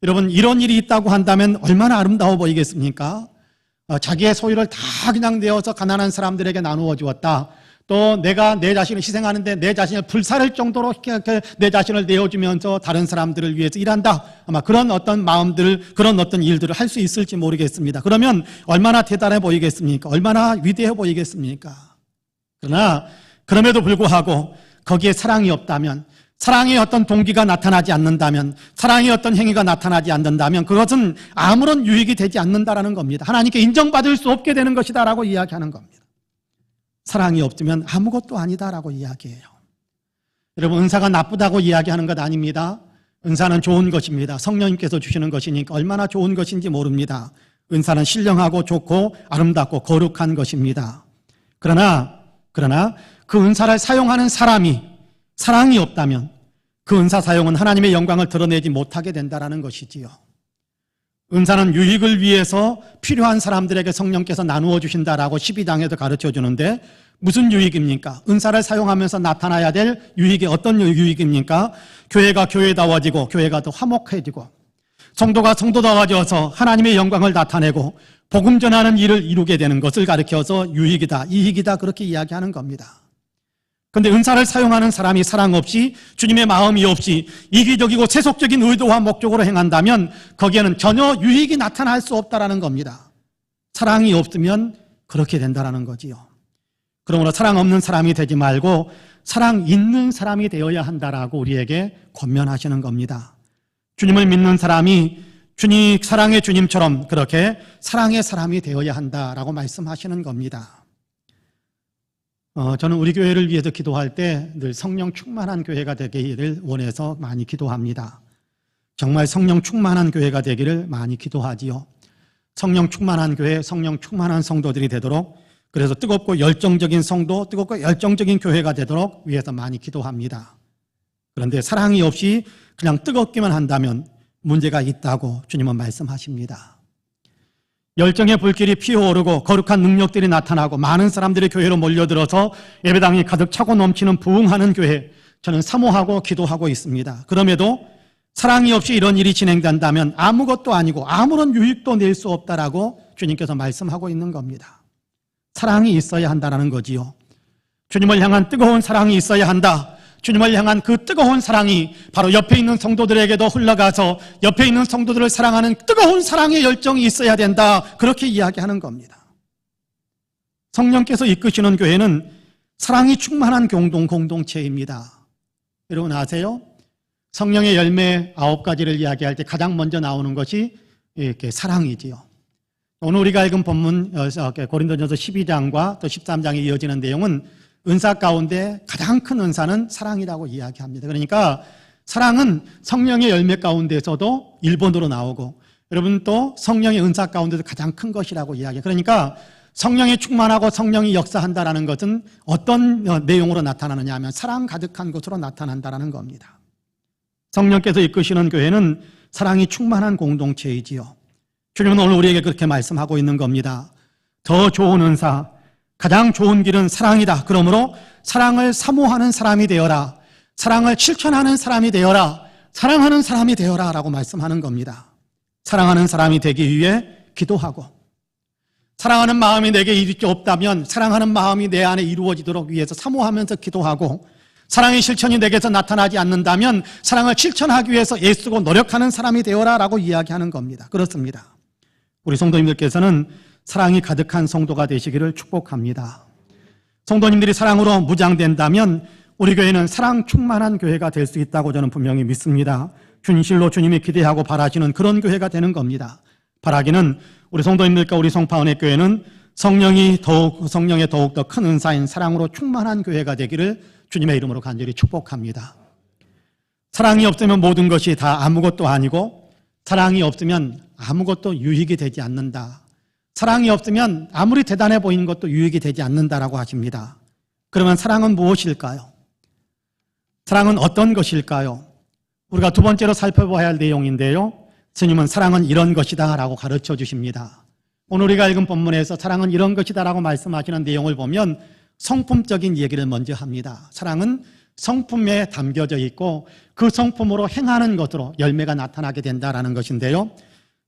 여러분, 이런 일이 있다고 한다면 얼마나 아름다워 보이겠습니까? 자기의 소유를 다 그냥 내어서 가난한 사람들에게 나누어 주었다. 또 내가 내 자신을 희생하는데 내 자신을 불살을 정도로 내 자신을 내어주면서 다른 사람들을 위해서 일한다. 아마 그런 어떤 마음들을, 그런 어떤 일들을 할 수 있을지 모르겠습니다. 그러면 얼마나 대단해 보이겠습니까? 얼마나 위대해 보이겠습니까? 그러나 그럼에도 불구하고 거기에 사랑이 없다면, 사랑의 어떤 동기가 나타나지 않는다면, 사랑의 어떤 행위가 나타나지 않는다면 그것은 아무런 유익이 되지 않는다라는 겁니다. 하나님께 인정받을 수 없게 되는 것이다라고 이야기하는 겁니다. 사랑이 없으면 아무것도 아니다라고 이야기해요. 여러분, 은사가 나쁘다고 이야기하는 것 아닙니다. 은사는 좋은 것입니다. 성령님께서 주시는 것이니까 얼마나 좋은 것인지 모릅니다. 은사는 신령하고 좋고 아름답고 거룩한 것입니다. 그러나 그 은사를 사용하는 사람이 사랑이 없다면 그 은사 사용은 하나님의 영광을 드러내지 못하게 된다는 것이지요. 은사는 유익을 위해서 필요한 사람들에게 성령께서 나누어 주신다라고 12장에도 가르쳐 주는데, 무슨 유익입니까? 은사를 사용하면서 나타나야 될 유익이 어떤 유익입니까? 교회가 교회다워지고 교회가 더 화목해지고 성도가 성도다워져서 하나님의 영광을 나타내고 복음 전하는 일을 이루게 되는 것을 가르쳐서 유익이다, 이익이다 그렇게 이야기하는 겁니다. 그런데 은사를 사용하는 사람이 사랑 없이, 주님의 마음이 없이 이기적이고 세속적인 의도와 목적으로 행한다면 거기에는 전혀 유익이 나타날 수 없다라는 겁니다. 사랑이 없으면 그렇게 된다라는 거지요. 그러므로 사랑 없는 사람이 되지 말고 사랑 있는 사람이 되어야 한다라고 우리에게 권면하시는 겁니다. 주님을 믿는 사람이 사랑의 주님처럼 그렇게 사랑의 사람이 되어야 한다라고 말씀하시는 겁니다. 저는 우리 교회를 위해서 기도할 때 늘 성령 충만한 교회가 되기를 원해서 많이 기도합니다. 정말 성령 충만한 교회가 되기를 많이 기도하지요. 성령 충만한 교회, 성령 충만한 성도들이 되도록, 그래서 뜨겁고 열정적인 성도, 뜨겁고 열정적인 교회가 되도록 위해서 많이 기도합니다. 그런데 사랑이 없이 그냥 뜨겁기만 한다면 문제가 있다고 주님은 말씀하십니다. 열정의 불길이 피어오르고 거룩한 능력들이 나타나고 많은 사람들이 교회로 몰려들어서 예배당이 가득 차고 넘치는 부흥하는 교회, 저는 사모하고 기도하고 있습니다. 그럼에도 사랑이 없이 이런 일이 진행된다면 아무것도 아니고 아무런 유익도 낼 수 없다라고 주님께서 말씀하고 있는 겁니다. 사랑이 있어야 한다는 거지요. 주님을 향한 뜨거운 사랑이 있어야 한다. 주님을 향한 그 뜨거운 사랑이 바로 옆에 있는 성도들에게도 흘러가서 옆에 있는 성도들을 사랑하는 뜨거운 사랑의 열정이 있어야 된다. 그렇게 이야기하는 겁니다. 성령께서 이끄시는 교회는 사랑이 충만한 공동체입니다. 여러분 아세요? 성령의 열매 9가지를 이야기할 때 가장 먼저 나오는 것이 이렇게 사랑이지요. 오늘 우리가 읽은 본문 고린도전서 12장과 또 13장에 이어지는 내용은 은사 가운데 가장 큰 은사는 사랑이라고 이야기합니다. 그러니까 사랑은 성령의 열매 가운데서도 1번으로 나오고, 여러분 또 성령의 은사 가운데서 가장 큰 것이라고 이야기해요. 그러니까 성령이 충만하고 성령이 역사한다는 것은 어떤 내용으로 나타나느냐 하면 사랑 가득한 것으로 나타난다는 겁니다. 성령께서 이끄시는 교회는 사랑이 충만한 공동체이지요. 주님은 오늘 우리에게 그렇게 말씀하고 있는 겁니다. 더 좋은 은사, 가장 좋은 길은 사랑이다. 그러므로 사랑을 사모하는 사람이 되어라. 사랑을 실천하는 사람이 되어라. 사랑하는 사람이 되어라 라고 말씀하는 겁니다. 사랑하는 사람이 되기 위해 기도하고, 사랑하는 마음이 내게 이렇게 없다면 사랑하는 마음이 내 안에 이루어지도록 위해서 사모하면서 기도하고, 사랑의 실천이 내게서 나타나지 않는다면 사랑을 실천하기 위해서 애쓰고 노력하는 사람이 되어라 라고 이야기하는 겁니다. 그렇습니다. 우리 성도님들께서는 사랑이 가득한 성도가 되시기를 축복합니다. 성도님들이 사랑으로 무장된다면 우리 교회는 사랑 충만한 교회가 될 수 있다고 저는 분명히 믿습니다. 진실로 주님이 기대하고 바라시는 그런 교회가 되는 겁니다. 바라기는 우리 성도님들과 우리 성파원의 교회는 성령의 더욱 더 큰 은사인 사랑으로 충만한 교회가 되기를 주님의 이름으로 간절히 축복합니다. 사랑이 없으면 모든 것이 다 아무것도 아니고, 사랑이 없으면 아무것도 유익이 되지 않는다. 사랑이 없으면 아무리 대단해 보이는 것도 유익이 되지 않는다라고 하십니다. 그러면 사랑은 무엇일까요? 사랑은 어떤 것일까요? 우리가 두 번째로 살펴봐야 할 내용인데요, 스님은 사랑은 이런 것이다 라고 가르쳐 주십니다. 오늘 우리가 읽은 본문에서 사랑은 이런 것이다 라고 말씀하시는 내용을 보면 성품적인 얘기를 먼저 합니다. 사랑은 성품에 담겨져 있고 그 성품으로 행하는 것으로 열매가 나타나게 된다라는 것인데요,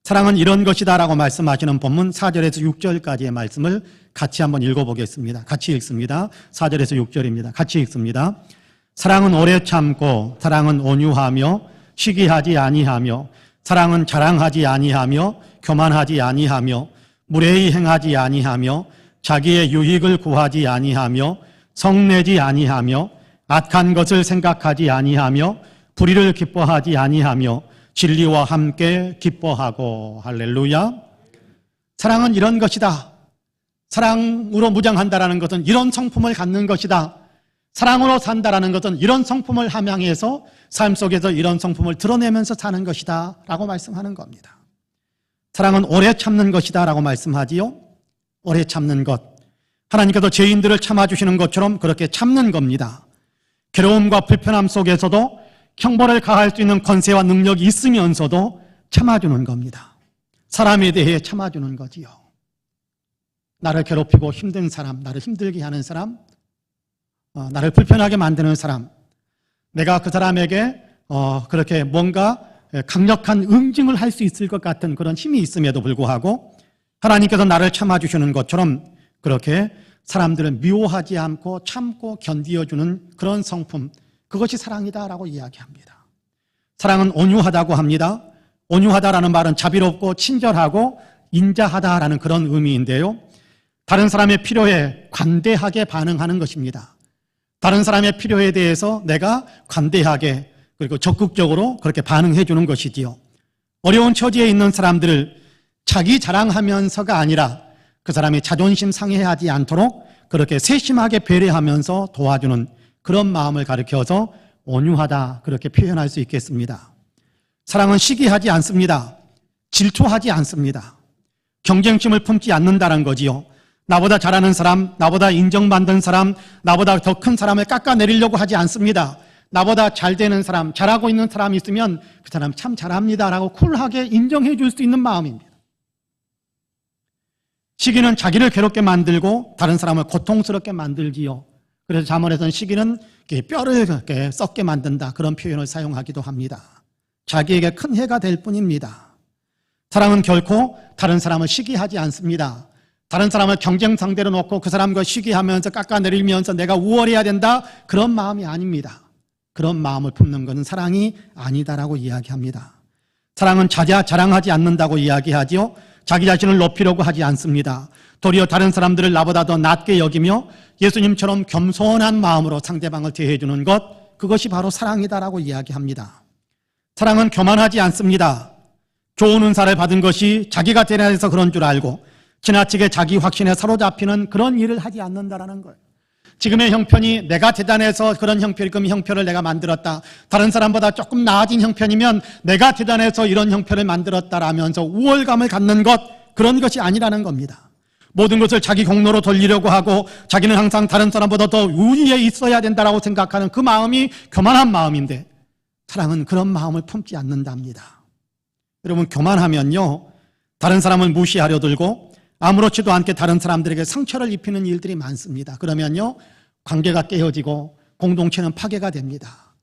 사랑은 이런 것이다 라고 말씀하시는 본문 4절에서 6절까지의 말씀을 같이 한번 읽어보겠습니다. 같이 읽습니다. 4절에서 6절입니다. 같이 읽습니다. 사랑은 오래 참고, 사랑은 온유하며 시기하지 아니하며, 사랑은 자랑하지 아니하며 교만하지 아니하며 무례히 행하지 아니하며 자기의 유익을 구하지 아니하며 성내지 아니하며 악한 것을 생각하지 아니하며 불의를 기뻐하지 아니하며 진리와 함께 기뻐하고. 할렐루야. 사랑은 이런 것이다. 사랑으로 무장한다라는 것은 이런 성품을 갖는 것이다. 사랑으로 산다라는 것은 이런 성품을 함양해서 삶 속에서 이런 성품을 드러내면서 사는 것이다 라고 말씀하는 겁니다. 사랑은 오래 참는 것이다 라고 말씀하지요. 오래 참는 것, 하나님께서 죄인들을 참아주시는 것처럼 그렇게 참는 겁니다. 괴로움과 불편함 속에서도 형벌을 가할 수 있는 권세와 능력이 있으면서도 참아주는 겁니다. 사람에 대해 참아주는 거지요. 나를 괴롭히고 힘든 사람, 나를 힘들게 하는 사람, 나를 불편하게 만드는 사람, 내가 그 사람에게 그렇게 뭔가 강력한 응징을 할 수 있을 것 같은 그런 힘이 있음에도 불구하고 하나님께서 나를 참아주시는 것처럼 그렇게 사람들을 미워하지 않고 참고 견디어주는 그런 성품, 그것이 사랑이다라고 이야기합니다. 사랑은 온유하다고 합니다. 온유하다라는 말은 자비롭고 친절하고 인자하다라는 그런 의미인데요, 다른 사람의 필요에 관대하게 반응하는 것입니다. 다른 사람의 필요에 대해서 내가 관대하게 그리고 적극적으로 그렇게 반응해 주는 것이지요. 어려운 처지에 있는 사람들을 자기 자랑하면서가 아니라 그 사람이 자존심 상해하지 않도록 그렇게 세심하게 배려하면서 도와주는 그런 마음을 가리켜서 온유하다 그렇게 표현할 수 있겠습니다. 사랑은 시기하지 않습니다. 질투하지 않습니다. 경쟁심을 품지 않는다는 거지요. 나보다 잘하는 사람, 나보다 인정받는 사람, 나보다 더 큰 사람을 깎아내리려고 하지 않습니다. 나보다 잘 되는 사람, 잘하고 있는 사람이 있으면 그 사람 참 잘합니다라고 쿨하게 인정해 줄 수 있는 마음입니다. 시기는 자기를 괴롭게 만들고 다른 사람을 고통스럽게 만들지요. 그래서 잠언에서는 시기는 뼈를 썩게 만든다 그런 표현을 사용하기도 합니다. 자기에게 큰 해가 될 뿐입니다. 사랑은 결코 다른 사람을 시기하지 않습니다. 다른 사람을 경쟁 상대로 놓고 그 사람과 시기하면서 깎아내리면서 내가 우월해야 된다 그런 마음이 아닙니다. 그런 마음을 품는 것은 사랑이 아니다라고 이야기합니다. 사랑은 자랑하지 않는다고 이야기하지요. 자기 자신을 높이려고 하지 않습니다. 도리어 다른 사람들을 나보다 더 낮게 여기며 예수님처럼 겸손한 마음으로 상대방을 대해주는 것, 그것이 바로 사랑이다라고 이야기합니다. 사랑은 교만하지 않습니다. 좋은 은사를 받은 것이 자기가 대단해서 그런 줄 알고 지나치게 자기 확신에 사로잡히는 그런 일을 하지 않는다라는 거예요. 지금의 형편이 내가 대단해서 그런 형편을 내가 만들었다. 다른 사람보다 조금 나아진 형편이면 내가 대단해서 이런 형편을 만들었다라면서 우월감을 갖는 것, 그런 것이 아니라는 겁니다. 모든 것을 자기 공로로 돌리려고 하고 자기는 항상 다른 사람보다 더 우위에 있어야 된다라고 생각하는 그 마음이 교만한 마음인데 사랑은 그런 마음을 품지 않는답니다. 여러분, 교만하면요, 다른 사람을 무시하려 들고 아무렇지도 않게 다른 사람들에게 상처를 입히는 일들이 많습니다. 그러면요, 관계가 깨어지고 공동체는 파괴가 됩니다.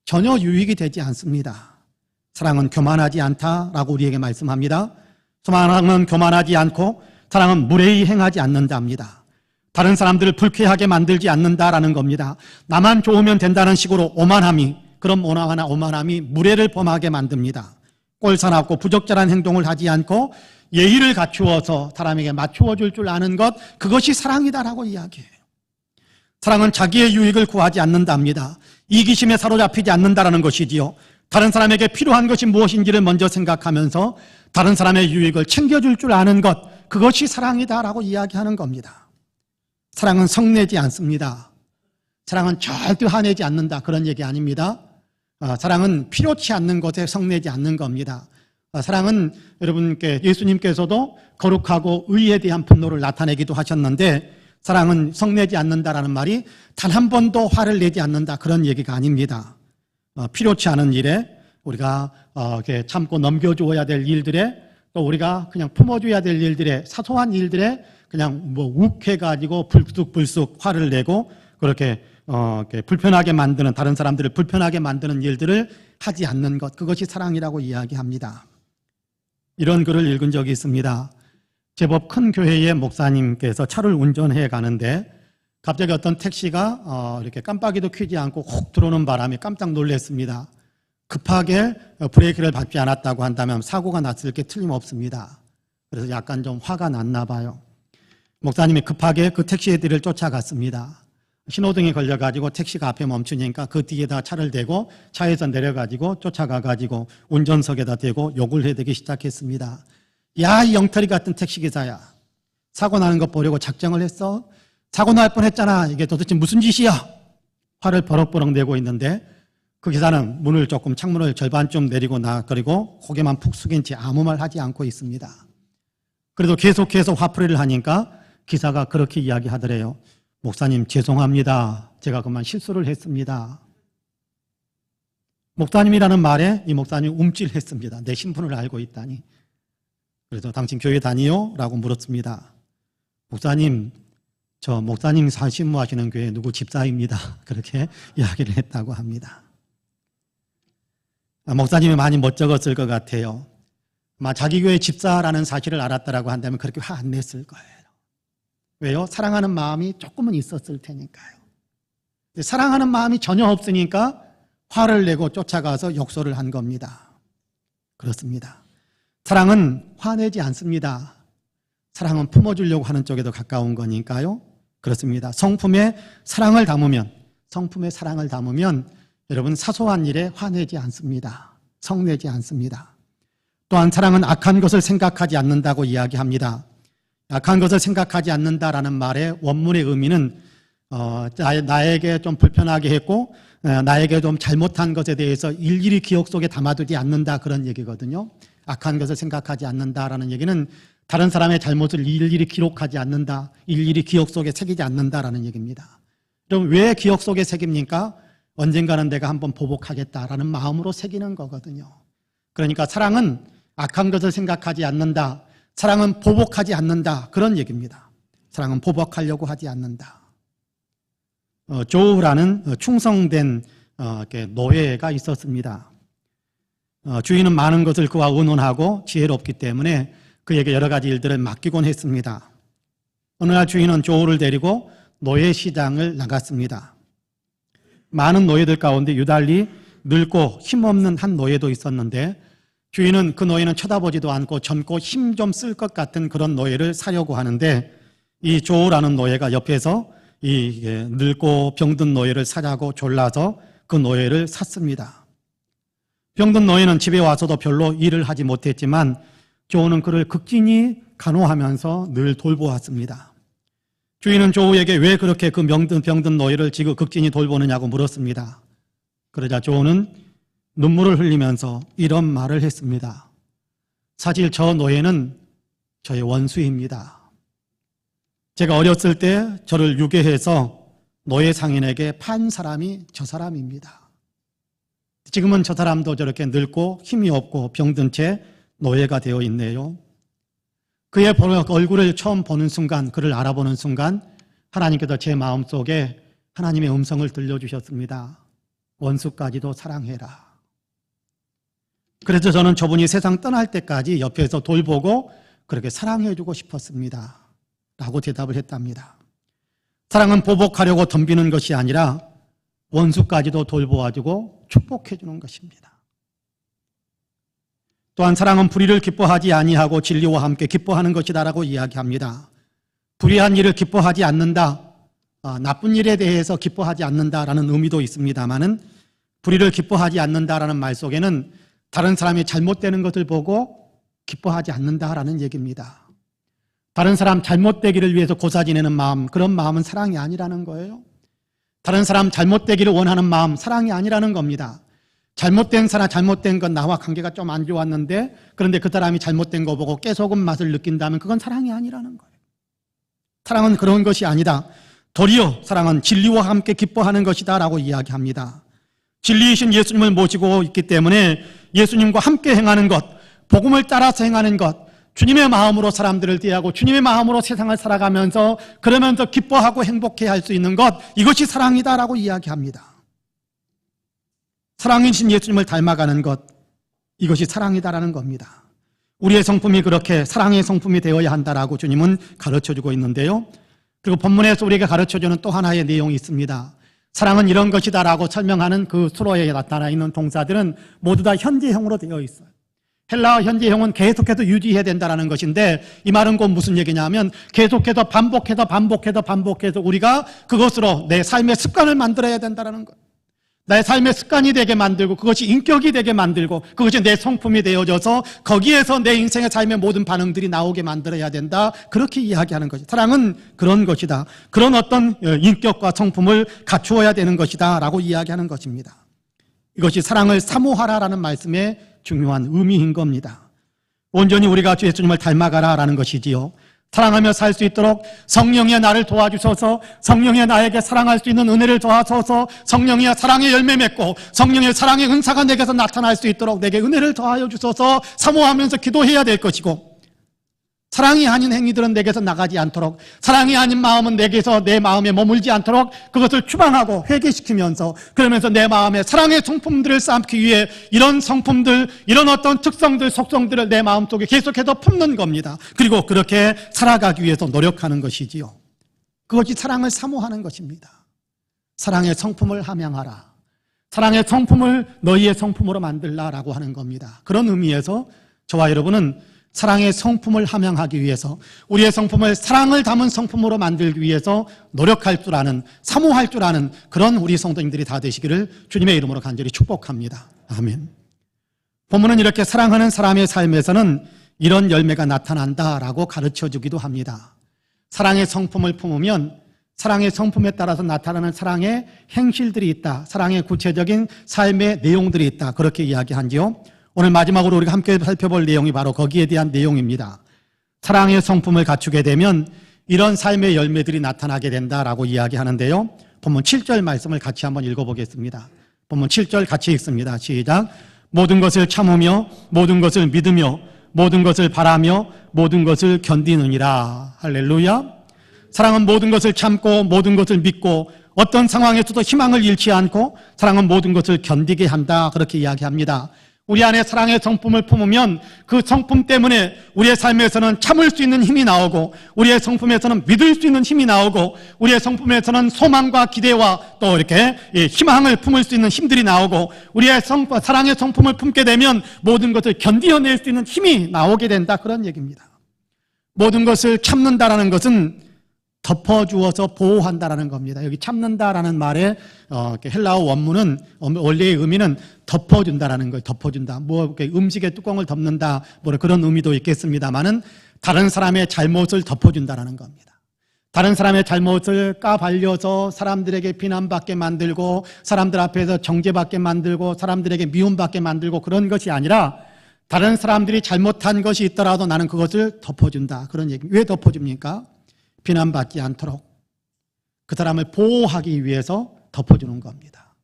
전혀 유익이 되지 않습니다. 사랑은 교만하지 않다라고 우리에게 말씀합니다. 사랑은 교만하지 않고 사랑은 무례히 행하지 않는답니다. 다른 사람들을 불쾌하게 만들지 않는다라는 겁니다. 나만 좋으면 된다는 식으로 그런 오만함이 무례를 범하게 만듭니다. 꼴사납고 부적절한 행동을 하지 않고 예의를 갖추어서 사람에게 맞추어 줄 아는 것, 그것이 사랑이다라고 이야기해요. 사랑은 자기의 유익을 구하지 않는답니다. 이기심에 사로잡히지 않는다라는 것이지요. 다른 사람에게 필요한 것이 무엇인지를 먼저 생각하면서 다른 사람의 유익을 챙겨줄 줄 아는 것, 그것이 사랑이다라고 이야기하는 겁니다. 사랑은 성내지 않습니다. 사랑은 절대 화내지 않는다, 그런 얘기 아닙니다. 사랑은 필요치 않는 것에 성내지 않는 겁니다. 사랑은 여러분께 예수님께서도 거룩하고 의에 대한 분노를 나타내기도 하셨는데 사랑은 성내지 않는다라는 말이 단 한 번도 화를 내지 않는다, 그런 얘기가 아닙니다. 필요치 않은 일에 우리가 이렇게 참고 넘겨주어야 될 일들에, 또 우리가 그냥 품어줘야 될 일들에, 사소한 일들에 그냥 욱해가지고 불쑥불쑥 화를 내고 그렇게 이렇게 불편하게 만드는, 다른 사람들을 불편하게 만드는 일들을 하지 않는 것, 그것이 사랑이라고 이야기합니다. 이런 글을 읽은 적이 있습니다. 제법 큰 교회의 목사님께서 차를 운전해 가는데 갑자기 어떤 택시가 이렇게 깜빡이도 켜지 않고 혹 들어오는 바람에 깜짝 놀랐습니다. 급하게 브레이크를 밟지 않았다고 한다면 사고가 났을 게 틀림없습니다. 그래서 약간 좀 화가 났나 봐요. 목사님이 급하게 그 택시 뒤를 쫓아갔습니다. 신호등이 걸려가지고 택시가 앞에 멈추니까 그 뒤에다 차를 대고 차에서 내려가지고 쫓아가가지고 운전석에다 대고 욕을 해대기 시작했습니다. 야, 이 영털이 같은 택시기사야. 사고 나는 것 보려고 작정을 했어? 사고 날 뻔했잖아. 이게 도대체 무슨 짓이야? 화를 버럭버럭 내고 있는데 그 기사는 창문을 절반쯤 내리고 그리고 고개만 푹 숙인 채 아무 말 하지 않고 있습니다. 그래도 계속해서 화풀이를 하니까 기사가 그렇게 이야기하더래요. 목사님, 죄송합니다. 제가 그만 실수를 했습니다. 목사님이라는 말에 이 목사님이 움찔했습니다. 내 신분을 알고 있다니. 그래서 당신 교회 다니요? 라고 물었습니다. 목사님, 저 목사님 사신무하시는 교회 누구 집사입니다. 그렇게 이야기를 했다고 합니다. 목사님이 많이 멋쩍었을 것 같아요. 아마 자기 교회 집사라는 사실을 알았다라고 한다면 그렇게 화 안 냈을 거예요. 왜요? 사랑하는 마음이 조금은 있었을 테니까요. 사랑하는 마음이 전혀 없으니까 화를 내고 쫓아가서 욕설을 한 겁니다. 그렇습니다. 사랑은 화내지 않습니다. 사랑은 품어주려고 하는 쪽에도 가까운 거니까요. 그렇습니다. 성품에 사랑을 담으면 여러분 사소한 일에 화내지 않습니다. 성내지 않습니다. 또한 사랑은 악한 것을 생각하지 않는다고 이야기합니다. 악한 것을 생각하지 않는다라는 말의 원문의 의미는 나에게 좀 불편하게 했고 나에게 좀 잘못한 것에 대해서 일일이 기억 속에 담아두지 않는다, 그런 얘기거든요. 악한 것을 생각하지 않는다라는 얘기는 다른 사람의 잘못을 일일이 기록하지 않는다, 일일이 기억 속에 새기지 않는다라는 얘기입니다. 그럼 왜 기억 속에 새깁니까? 언젠가는 내가 한번 보복하겠다라는 마음으로 새기는 거거든요. 그러니까 사랑은 악한 것을 생각하지 않는다, 사랑은 보복하지 않는다, 그런 얘기입니다. 사랑은 보복하려고 하지 않는다. 조우라는 충성된 노예가 있었습니다. 주인은 많은 것을 그와 의논하고 지혜롭기 때문에 그에게 여러 가지 일들을 맡기곤 했습니다. 어느 날 주인은 조우를 데리고 노예 시장을 나갔습니다. 많은 노예들 가운데 유달리 늙고 힘없는 한 노예도 있었는데 주인은 그 노예는 쳐다보지도 않고 젊고 힘 좀 쓸 것 같은 그런 노예를 사려고 하는데 이 조우라는 노예가 옆에서 늙고 병든 노예를 사자고 졸라서 그 노예를 샀습니다. 병든 노예는 집에 와서도 별로 일을 하지 못했지만 조우는 그를 극진히 간호하면서 늘 돌보았습니다. 주인은 조우에게 왜 그렇게 그 병든 노예를 극진히 돌보느냐고 물었습니다. 그러자 조우는 눈물을 흘리면서 이런 말을 했습니다. 사실 저 노예는 저의 원수입니다. 제가 어렸을 때 저를 유괴해서 노예 상인에게 판 사람이 저 사람입니다. 지금은 저 사람도 저렇게 늙고 힘이 없고 병든 채 노예가 되어 있네요. 그의 얼굴을 처음 보는 순간, 그를 알아보는 순간 하나님께서 제 마음속에 하나님의 음성을 들려주셨습니다. 원수까지도 사랑해라. 그래서 저는 저분이 세상 떠날 때까지 옆에서 돌보고 그렇게 사랑해주고 싶었습니다. 라고 대답을 했답니다. 사랑은 보복하려고 덤비는 것이 아니라 원수까지도 돌보아주고 축복해주는 것입니다. 또한 사랑은 불의를 기뻐하지 아니하고 진리와 함께 기뻐하는 것이다라고 이야기합니다. 불의한 일을 기뻐하지 않는다, 나쁜 일에 대해서 기뻐하지 않는다라는 의미도 있습니다만은 불의를 기뻐하지 않는다라는 말 속에는 다른 사람이 잘못되는 것을 보고 기뻐하지 않는다라는 얘기입니다. 다른 사람 잘못되기를 위해서 고사지내는 마음, 그런 마음은 사랑이 아니라는 거예요. 다른 사람 잘못되기를 원하는 마음, 사랑이 아니라는 겁니다. 잘못된 건 나와 관계가 좀 안 좋았는데 그런데 그 사람이 잘못된 거 보고 깨소금 맛을 느낀다면 그건 사랑이 아니라는 거예요. 사랑은 그런 것이 아니다. 도리어 사랑은 진리와 함께 기뻐하는 것이다 라고 이야기합니다. 진리이신 예수님을 모시고 있기 때문에 예수님과 함께 행하는 것, 복음을 따라서 행하는 것, 주님의 마음으로 사람들을 대하고 주님의 마음으로 세상을 살아가면서 그러면서 기뻐하고 행복해 할 수 있는 것, 이것이 사랑이다라고 이야기합니다. 사랑이신 예수님을 닮아가는 것, 이것이 사랑이다라는 겁니다. 우리의 성품이 그렇게 사랑의 성품이 되어야 한다라고 주님은 가르쳐주고 있는데요. 그리고 본문에서 우리에게 가르쳐주는 또 하나의 내용이 있습니다. 사랑은 이런 것이다라고 설명하는 그 수로에 나타나 있는 동사들은 모두 다 현재형으로 되어 있어요. 헬라어 현재형은 계속해서 유지해야 된다는 것인데 이 말은 곧 무슨 얘기냐면 계속해서 반복해서 우리가 그것으로 내 삶의 습관을 만들어야 된다는 것. 나의 삶의 습관이 되게 만들고 그것이 인격이 되게 만들고 그것이 내 성품이 되어져서 거기에서 내 인생의 삶의 모든 반응들이 나오게 만들어야 된다. 그렇게 이야기하는 것이 사랑은 그런 것이다. 그런 어떤 인격과 성품을 갖추어야 되는 것이다 라고 이야기하는 것입니다. 이것이 사랑을 사모하라라는 말씀의 중요한 의미인 겁니다. 온전히 우리가 주 예수님을 닮아가라라는 것이지요. 사랑하며 살 수 있도록 성령이 나를 도와주셔서 성령이 나에게 사랑할 수 있는 은혜를 더하셔서 성령이 사랑의 열매 맺고 성령의 사랑의 은사가 내게서 나타날 수 있도록 내게 은혜를 더하여 주셔서 사모하면서 기도해야 될 것이고 사랑이 아닌 행위들은 내게서 나가지 않도록 사랑이 아닌 마음은 내게서 내 마음에 머물지 않도록 그것을 추방하고 회개시키면서 그러면서 내 마음에 사랑의 성품들을 쌓기 위해 이런 성품들 이런 어떤 특성들 속성들을 내 마음속에 계속해서 품는 겁니다. 그리고 그렇게 살아가기 위해서 노력하는 것이지요. 그것이 사랑을 사모하는 것입니다. 사랑의 성품을 함양하라. 사랑의 성품을 너희의 성품으로 만들라라고 하는 겁니다. 그런 의미에서 저와 여러분은 사랑의 성품을 함양하기 위해서 우리의 성품을 사랑을 담은 성품으로 만들기 위해서 노력할 줄 아는 사모할 줄 아는 그런 우리 성도님들이 다 되시기를 주님의 이름으로 간절히 축복합니다. 아멘. 본문은 이렇게 사랑하는 사람의 삶에서는 이런 열매가 나타난다라고 가르쳐주기도 합니다. 사랑의 성품을 품으면 사랑의 성품에 따라서 나타나는 사랑의 행실들이 있다. 사랑의 구체적인 삶의 내용들이 있다. 그렇게 이야기한지요. 오늘 마지막으로 우리가 함께 살펴볼 내용이 바로 거기에 대한 내용입니다. 사랑의 성품을 갖추게 되면 이런 삶의 열매들이 나타나게 된다라고 이야기하는데요. 본문 7절 말씀을 같이 한번 읽어보겠습니다. 본문 7절 같이 읽습니다. 시작. 모든 것을 참으며 모든 것을 믿으며 모든 것을 바라며 모든 것을 견디느니라. 할렐루야. 사랑은 모든 것을 참고 모든 것을 믿고 어떤 상황에서도 희망을 잃지 않고 사랑은 모든 것을 견디게 한다. 그렇게 이야기합니다. 우리 안에 사랑의 성품을 품으면 그 성품 때문에 우리의 삶에서는 참을 수 있는 힘이 나오고 우리의 성품에서는 믿을 수 있는 힘이 나오고 우리의 성품에서는 소망과 기대와 또 이렇게 희망을 품을 수 있는 힘들이 나오고 우리의 사랑의 성품을 품게 되면 모든 것을 견디어낼 수 있는 힘이 나오게 된다. 그런 얘기입니다. 모든 것을 참는다라는 것은 덮어주어서 보호한다라는 겁니다. 여기 참는다라는 말의 헬라어 원문은 원래의 의미는 덮어준다라는 거예요. 덮어준다. 뭐 음식의 뚜껑을 덮는다, 뭐 그런 의미도 있겠습니다만은 다른 사람의 잘못을 덮어준다라는 겁니다. 다른 사람의 잘못을 까발려서 사람들에게 비난받게 만들고 사람들 앞에서 정죄받게 만들고 사람들에게 미움받게 만들고 그런 것이 아니라 다른 사람들이 잘못한 것이 있더라도 나는 그것을 덮어준다. 그런 얘기. 왜 덮어줍니까? 비난받지 않도록 그 사람을 보호하기 위해서 덮어주는 겁니다.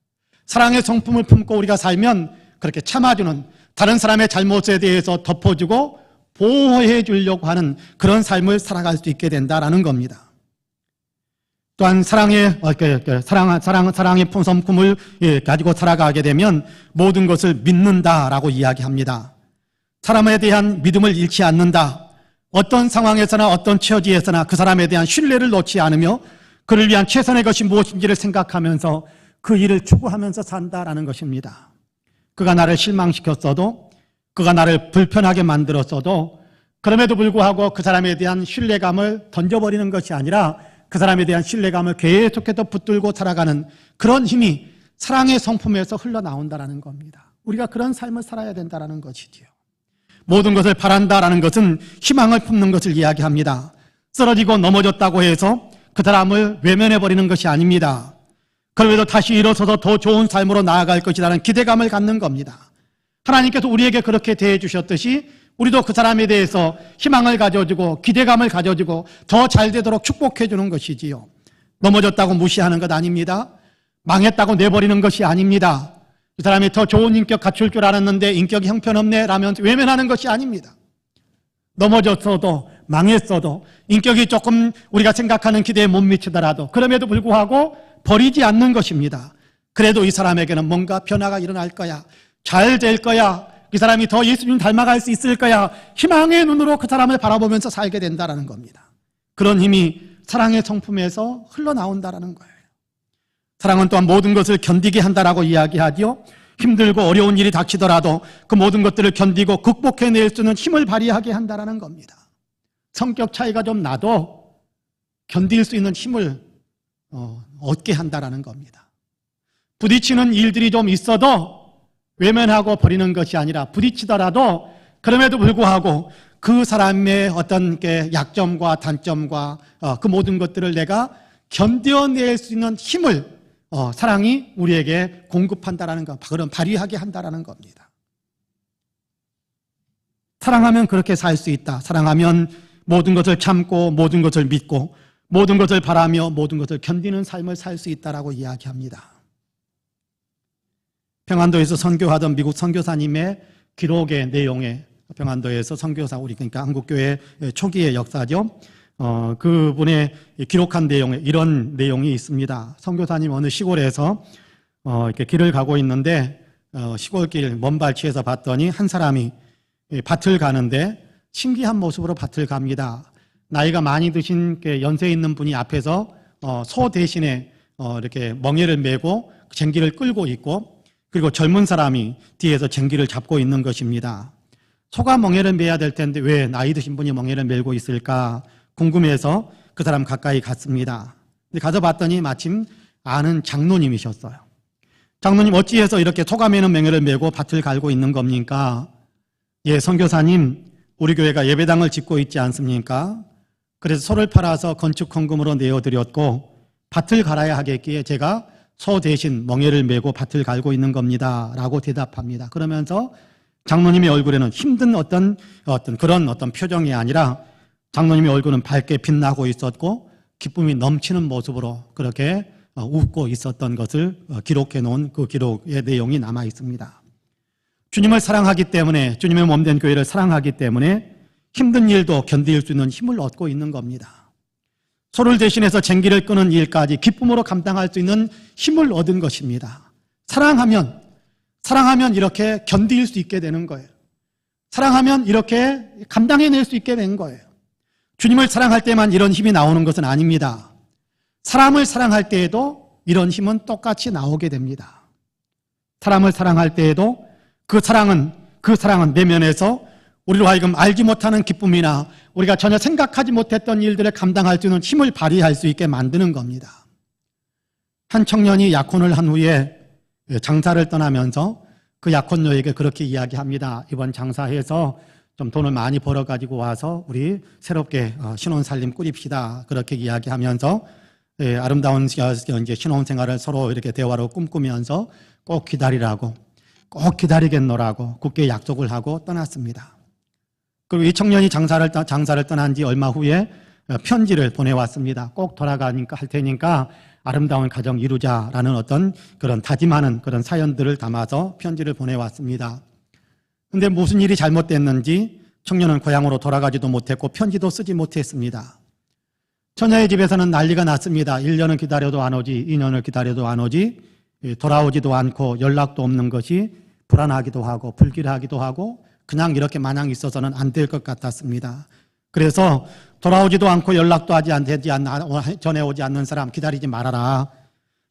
사랑의 성품을 품고 우리가 살면 그렇게 참아주는, 다른 사람의 잘못에 대해서 덮어주고 보호해 주려고 하는 그런 삶을 살아갈 수 있게 된다라는 겁니다. 또한 사랑의 성품을 가지고 살아가게 되면 모든 것을 믿는다라고 이야기합니다. 사람에 대한 믿음을 잃지 않는다. 어떤 상황에서나 어떤 처지에서나 그 사람에 대한 신뢰를 놓지 않으며 그를 위한 최선의 것이 무엇인지를 생각하면서 그 일을 추구하면서 산다라는 것입니다. 그가 나를 실망시켰어도, 그가 나를 불편하게 만들었어도 그럼에도 불구하고 그 사람에 대한 신뢰감을 던져버리는 것이 아니라 그 사람에 대한 신뢰감을 계속해서 붙들고 살아가는 그런 힘이 사랑의 성품에서 흘러나온다는 겁니다. 우리가 그런 삶을 살아야 된다는 것이지요. 모든 것을 바란다라는 것은 희망을 품는 것을 이야기합니다. 쓰러지고 넘어졌다고 해서 그 사람을 외면해버리는 것이 아닙니다. 그럼에도 다시 일어서서 더 좋은 삶으로 나아갈 것이라는 기대감을 갖는 겁니다. 하나님께서 우리에게 그렇게 대해 주셨듯이 우리도 그 사람에 대해서 희망을 가져주고 기대감을 가져주고 더 잘 되도록 축복해 주는 것이지요. 넘어졌다고 무시하는 것 아닙니다. 망했다고 내버리는 것이 아닙니다. 이 사람이 더 좋은 인격 갖출 줄 알았는데 인격이 형편없네 라면서 외면하는 것이 아닙니다. 넘어졌어도 망했어도 인격이 조금 우리가 생각하는 기대에 못 미치더라도 그럼에도 불구하고 버리지 않는 것입니다. 그래도 이 사람에게는 뭔가 변화가 일어날 거야. 잘 될 거야. 이 사람이 더 예수님 닮아갈 수 있을 거야. 희망의 눈으로 그 사람을 바라보면서 살게 된다는 겁니다. 그런 힘이 사랑의 성품에서 흘러나온다는 거예요. 사랑은 또한 모든 것을 견디게 한다라고 이야기하지요. 힘들고 어려운 일이 닥치더라도 그 모든 것들을 견디고 극복해낼 수 있는 힘을 발휘하게 한다는 겁니다. 성격 차이가 좀 나도 견딜 수 있는 힘을 얻게 한다는 겁니다. 부딪히는 일들이 좀 있어도 외면하고 버리는 것이 아니라 부딪히더라도 그럼에도 불구하고 그 사람의 어떤 약점과 단점과 그 모든 것들을 내가 견뎌낼 수 있는 힘을 사랑이 우리에게 공급한다는 것, 그런 발휘하게 한다는 겁니다. 사랑하면 그렇게 살 수 있다. 사랑하면 모든 것을 참고 모든 것을 믿고 모든 것을 바라며 모든 것을 견디는 삶을 살 수 있다라고 이야기합니다. 평안도에서 선교하던 미국 선교사님의 기록의 내용에 평안도에서 선교사 우리 그러니까 한국교회 초기의 역사죠. 그분의 기록한 내용에 이런 내용이 있습니다. 선교사님 어느 시골에서 이렇게 길을 가고 있는데 시골길 먼발치에서 봤더니 한 사람이 밭을 가는데 신기한 모습으로 밭을 갑니다. 나이가 많이 드신 연세 있는 분이 앞에서 소 대신에 이렇게 멍에를 메고 쟁기를 끌고 있고 그리고 젊은 사람이 뒤에서 쟁기를 잡고 있는 것입니다. 소가 멍에를 메야 될 텐데 왜 나이 드신 분이 멍에를 메고 있을까 궁금해서 그 사람 가까이 갔습니다. 근데 가서 봤더니 마침 아는 장로님이셨어요. 장로님 어찌해서 이렇게 소가 메는 멍에를 메고 밭을 갈고 있는 겁니까? 예, 선교사님 우리 교회가 예배당을 짓고 있지 않습니까? 그래서 소를 팔아서 건축 헌금으로 내어드렸고 밭을 갈아야 하겠기에 제가 소 대신 멍에를 메고 밭을 갈고 있는 겁니다 라고 대답합니다. 그러면서 장로님의 얼굴에는 힘든 어떤 그런 표정이 아니라 장로님의 얼굴은 밝게 빛나고 있었고 기쁨이 넘치는 모습으로 그렇게 웃고 있었던 것을 기록해 놓은 그 기록의 내용이 남아 있습니다. 주님을 사랑하기 때문에 주님의 몸된 교회를 사랑하기 때문에 힘든 일도 견딜 수 있는 힘을 얻고 있는 겁니다. 소를 대신해서 쟁기를 끄는 일까지 기쁨으로 감당할 수 있는 힘을 얻은 것입니다. 사랑하면 이렇게 견딜 수 있게 되는 거예요. 사랑하면 이렇게 감당해낼 수 있게 된 거예요. 주님을 사랑할 때만 이런 힘이 나오는 것은 아닙니다. 사람을 사랑할 때에도 이런 힘은 똑같이 나오게 됩니다. 사람을 사랑할 때에도 그 사랑은 내면에서 우리로 하여금 알지 못하는 기쁨이나 우리가 전혀 생각하지 못했던 일들을 감당할 수 있는 힘을 발휘할 수 있게 만드는 겁니다. 한 청년이 약혼을 한 후에 장사를 떠나면서 그 약혼녀에게 그렇게 이야기합니다. 이번 장사해서 좀 돈을 많이 벌어가지고 와서 우리 새롭게 신혼살림 꾸립시다. 그렇게 이야기하면서 아름다운 이제 신혼생활을 서로 이렇게 대화로 꿈꾸면서 꼭 기다리라고, 꼭 기다리겠노라고 굳게 약속을 하고 떠났습니다. 그리고 이 청년이 장사를 떠난 지 얼마 후에 편지를 보내왔습니다. 꼭 돌아가니까 할 테니까 아름다운 가정 이루자라는 어떤 그런 다짐하는 그런 사연들을 담아서 편지를 보내왔습니다. 근데 무슨 일이 잘못됐는지 청년은 고향으로 돌아가지도 못했고 편지도 쓰지 못했습니다. 처녀의 집에서는 난리가 났습니다. 1년을 기다려도 안 오지, 2년을 기다려도 안 오지, 돌아오지도 않고 연락도 없는 것이 불안하기도 하고 불길하기도 하고 그냥 이렇게 마냥 있어서는 안 될 것 같았습니다. 그래서 돌아오지도 않고 연락도 전해 오지 않는 사람 기다리지 말아라.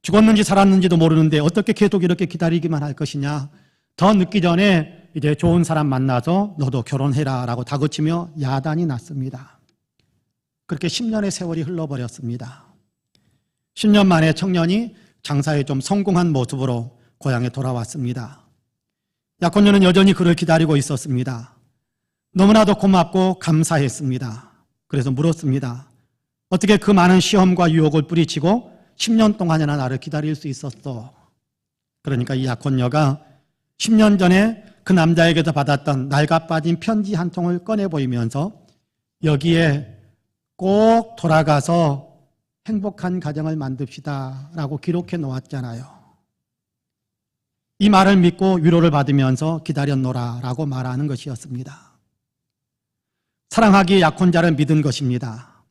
죽었는지 살았는지도 모르는데 어떻게 계속 이렇게 기다리기만 할 것이냐. 더 늦기 전에 이제 좋은 사람 만나서 너도 결혼해라 라고 다그치며 야단이 났습니다. 그렇게 10년의 세월이 흘러버렸습니다. 10년 만에 청년이 장사에 좀 성공한 모습으로 고향에 돌아왔습니다. 약혼녀는 여전히 그를 기다리고 있었습니다. 너무나도 고맙고 감사했습니다. 그래서 물었습니다. 어떻게 그 많은 시험과 유혹을 뿌리치고 10년 동안이나 나를 기다릴 수 있었어? 그러니까 이 약혼녀가 10년 전에 그 남자에게서 받았던 낡아 빠진 편지 한 통을 꺼내 보이면서 여기에 꼭 돌아가서 행복한 가정을 만듭시다 라고 기록해 놓았잖아요. 이 말을 믿고 위로를 받으면서 기다렸노라 라고 말하는 것이었습니다. 사랑하기에 약혼자를 믿은 것입니다.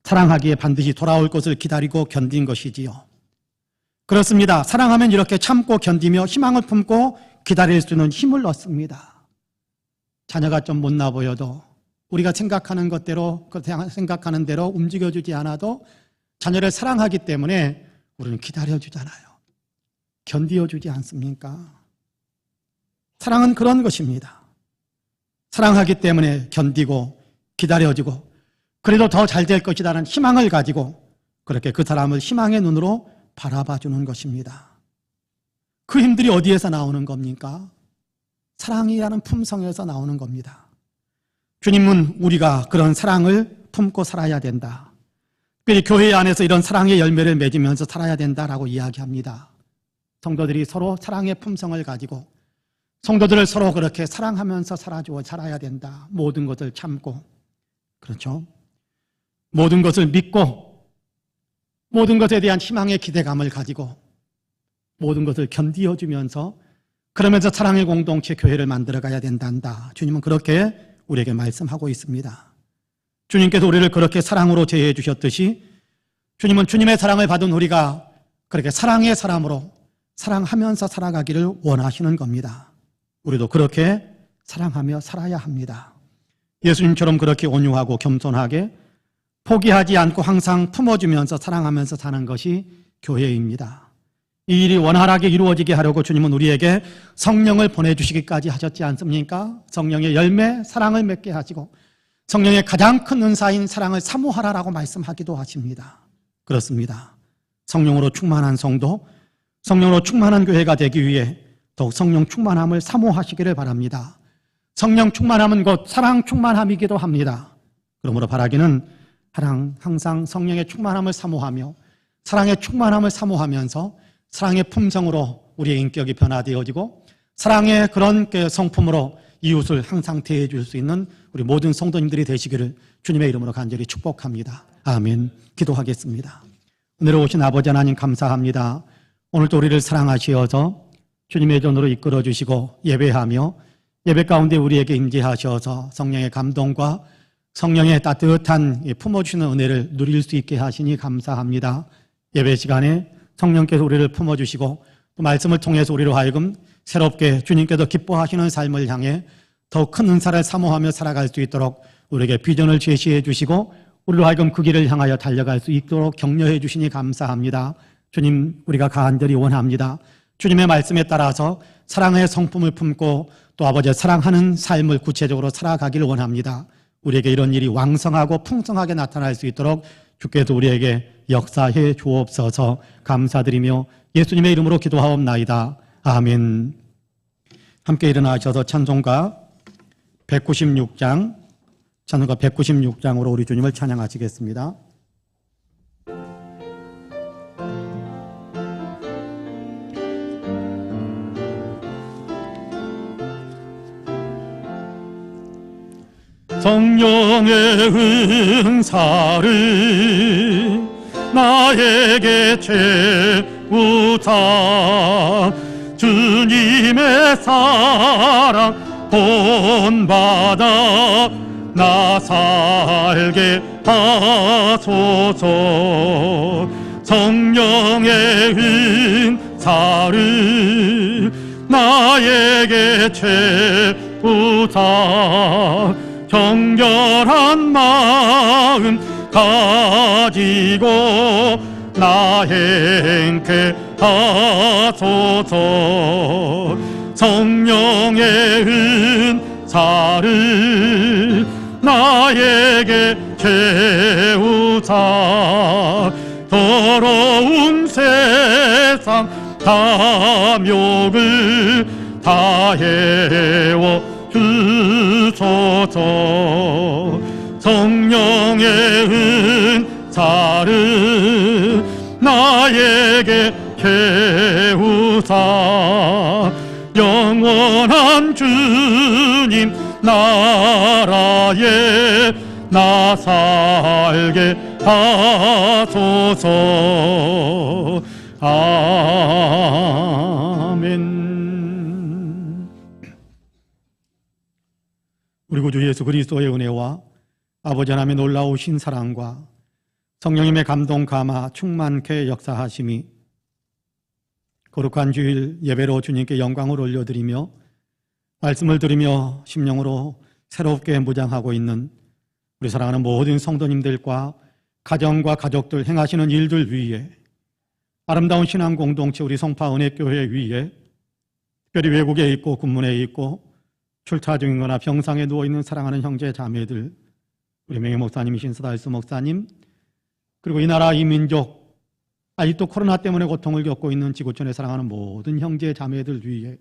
사랑하기에 반드시 돌아올 것을 기다리고 견딘 것이지요. 그렇습니다. 사랑하면 이렇게 참고 견디며 희망을 품고 기다릴 수 있는 힘을 얻습니다. 자녀가 좀 못나 보여도 우리가 생각하는 것대로, 생각하는 대로 움직여주지 않아도 자녀를 사랑하기 때문에 우리는 기다려주잖아요. 견디어주지 않습니까? 사랑은 그런 것입니다. 사랑하기 때문에 견디고 기다려주고 그래도 더 잘 될 것이라는 희망을 가지고 그렇게 그 사람을 희망의 눈으로 바라봐주는 것입니다. 그 힘들이 어디에서 나오는 겁니까? 사랑이라는 품성에서 나오는 겁니다. 주님은 우리가 그런 사랑을 품고 살아야 된다. 교회 안에서 이런 사랑의 열매를 맺으면서 살아야 된다라고 이야기합니다. 성도들이 서로 사랑의 품성을 가지고 성도들을 서로 그렇게 사랑하면서 살아야 된다. 모든 것을 참고, 그렇죠? 모든 것을 믿고, 모든 것에 대한 희망의 기대감을 가지고, 모든 것을 견디어주면서 그러면서 사랑의 공동체 교회를 만들어가야 된단다. 주님은 그렇게 우리에게 말씀하고 있습니다. 주님께서 우리를 그렇게 사랑으로 제해해 주셨듯이 주님은 주님의 사랑을 받은 우리가 그렇게 사랑의 사람으로 사랑하면서 살아가기를 원하시는 겁니다. 우리도 그렇게 사랑하며 살아야 합니다. 예수님처럼 그렇게 온유하고 겸손하게 포기하지 않고 항상 품어주면서 사랑하면서 사는 것이 교회입니다. 이 일이 원활하게 이루어지게 하려고 주님은 우리에게 성령을 보내주시기까지 하셨지 않습니까? 성령의 열매, 사랑을 맺게 하시고 성령의 가장 큰 은사인 사랑을 사모하라라고 말씀하기도 하십니다. 그렇습니다. 성령으로 충만한 성도, 성령으로 충만한 교회가 되기 위해 더욱 성령 충만함을 사모하시기를 바랍니다. 성령 충만함은 곧 사랑 충만함이기도 합니다. 그러므로 바라기는 항상 성령의 충만함을 사모하며 사랑의 충만함을 사모하면서 사랑의 품성으로 우리의 인격이 변화되어지고 사랑의 그런 성품으로 이웃을 항상 대해 줄 수 있는 우리 모든 성도님들이 되시기를 주님의 이름으로 간절히 축복합니다. 아멘. 기도하겠습니다. 오늘 오신 아버지 하나님 감사합니다. 오늘도 우리를 사랑하시어서 주님의 전으로 이끌어 주시고 예배하며 예배 가운데 우리에게 임재하셔서 성령의 감동과 성령의 따뜻한 품어주시는 은혜를 누릴 수 있게 하시니 감사합니다. 예배 시간에 성령께서 우리를 품어주시고 또 말씀을 통해서 우리로 하여금 새롭게 주님께서 기뻐하시는 삶을 향해 더 큰 은사를 사모하며 살아갈 수 있도록 우리에게 비전을 제시해 주시고 우리로 하여금 그 길을 향하여 달려갈 수 있도록 격려해 주시니 감사합니다. 주님, 우리가 간절히 원합니다. 주님의 말씀에 따라서 사랑의 성품을 품고 또 아버지의 사랑하는 삶을 구체적으로 살아가기를 원합니다. 우리에게 이런 일이 왕성하고 풍성하게 나타날 수 있도록 주께서 우리에게 역사해 주옵소서. 감사드리며 예수님의 이름으로 기도하옵나이다. 아멘. 함께 일어나셔서 찬송가 196장으로 우리 주님을 찬양하시겠습니다. 성령의 은사를 나에게 채우사 주님의 사랑 본받아 나 살게 하소서. 성령의 은사를 나에게 채우사 정결한 마음 가지고 나 행케 하소서. 성령의 은사를 나에게 채우사 더러운 세상 탐욕을 다해워 주소서. 성령의 은사를 나에게 채우사 영원한 주님 나라에 나 살게 하소서. 아멘. 우리 구주 예수 그리스도의 은혜와 아버지 하나님의 놀라우신 사랑과 성령님의 감동 감화 충만케 역사하심이 거룩한 주일 예배로 주님께 영광을 올려드리며 말씀을 들으며 심령으로 새롭게 무장하고 있는 우리 사랑하는 모든 성도님들과 가정과 가족들 행하시는 일들 위에 아름다운 신앙 공동체 우리 성파 은혜교회 위에 특별히 외국에 있고 군문에 있고 출타 중이거나 병상에 누워있는 사랑하는 형제 자매들 우리 명예 목사님이신 서달수 목사님 그리고 이 나라 이 민족 아직도 코로나 때문에 고통을 겪고 있는 지구촌에 사랑하는 모든 형제 자매들 위에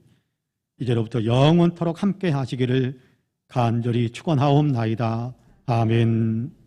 이제로부터 영원토록 함께 하시기를 간절히 축원하옵나이다. 아멘.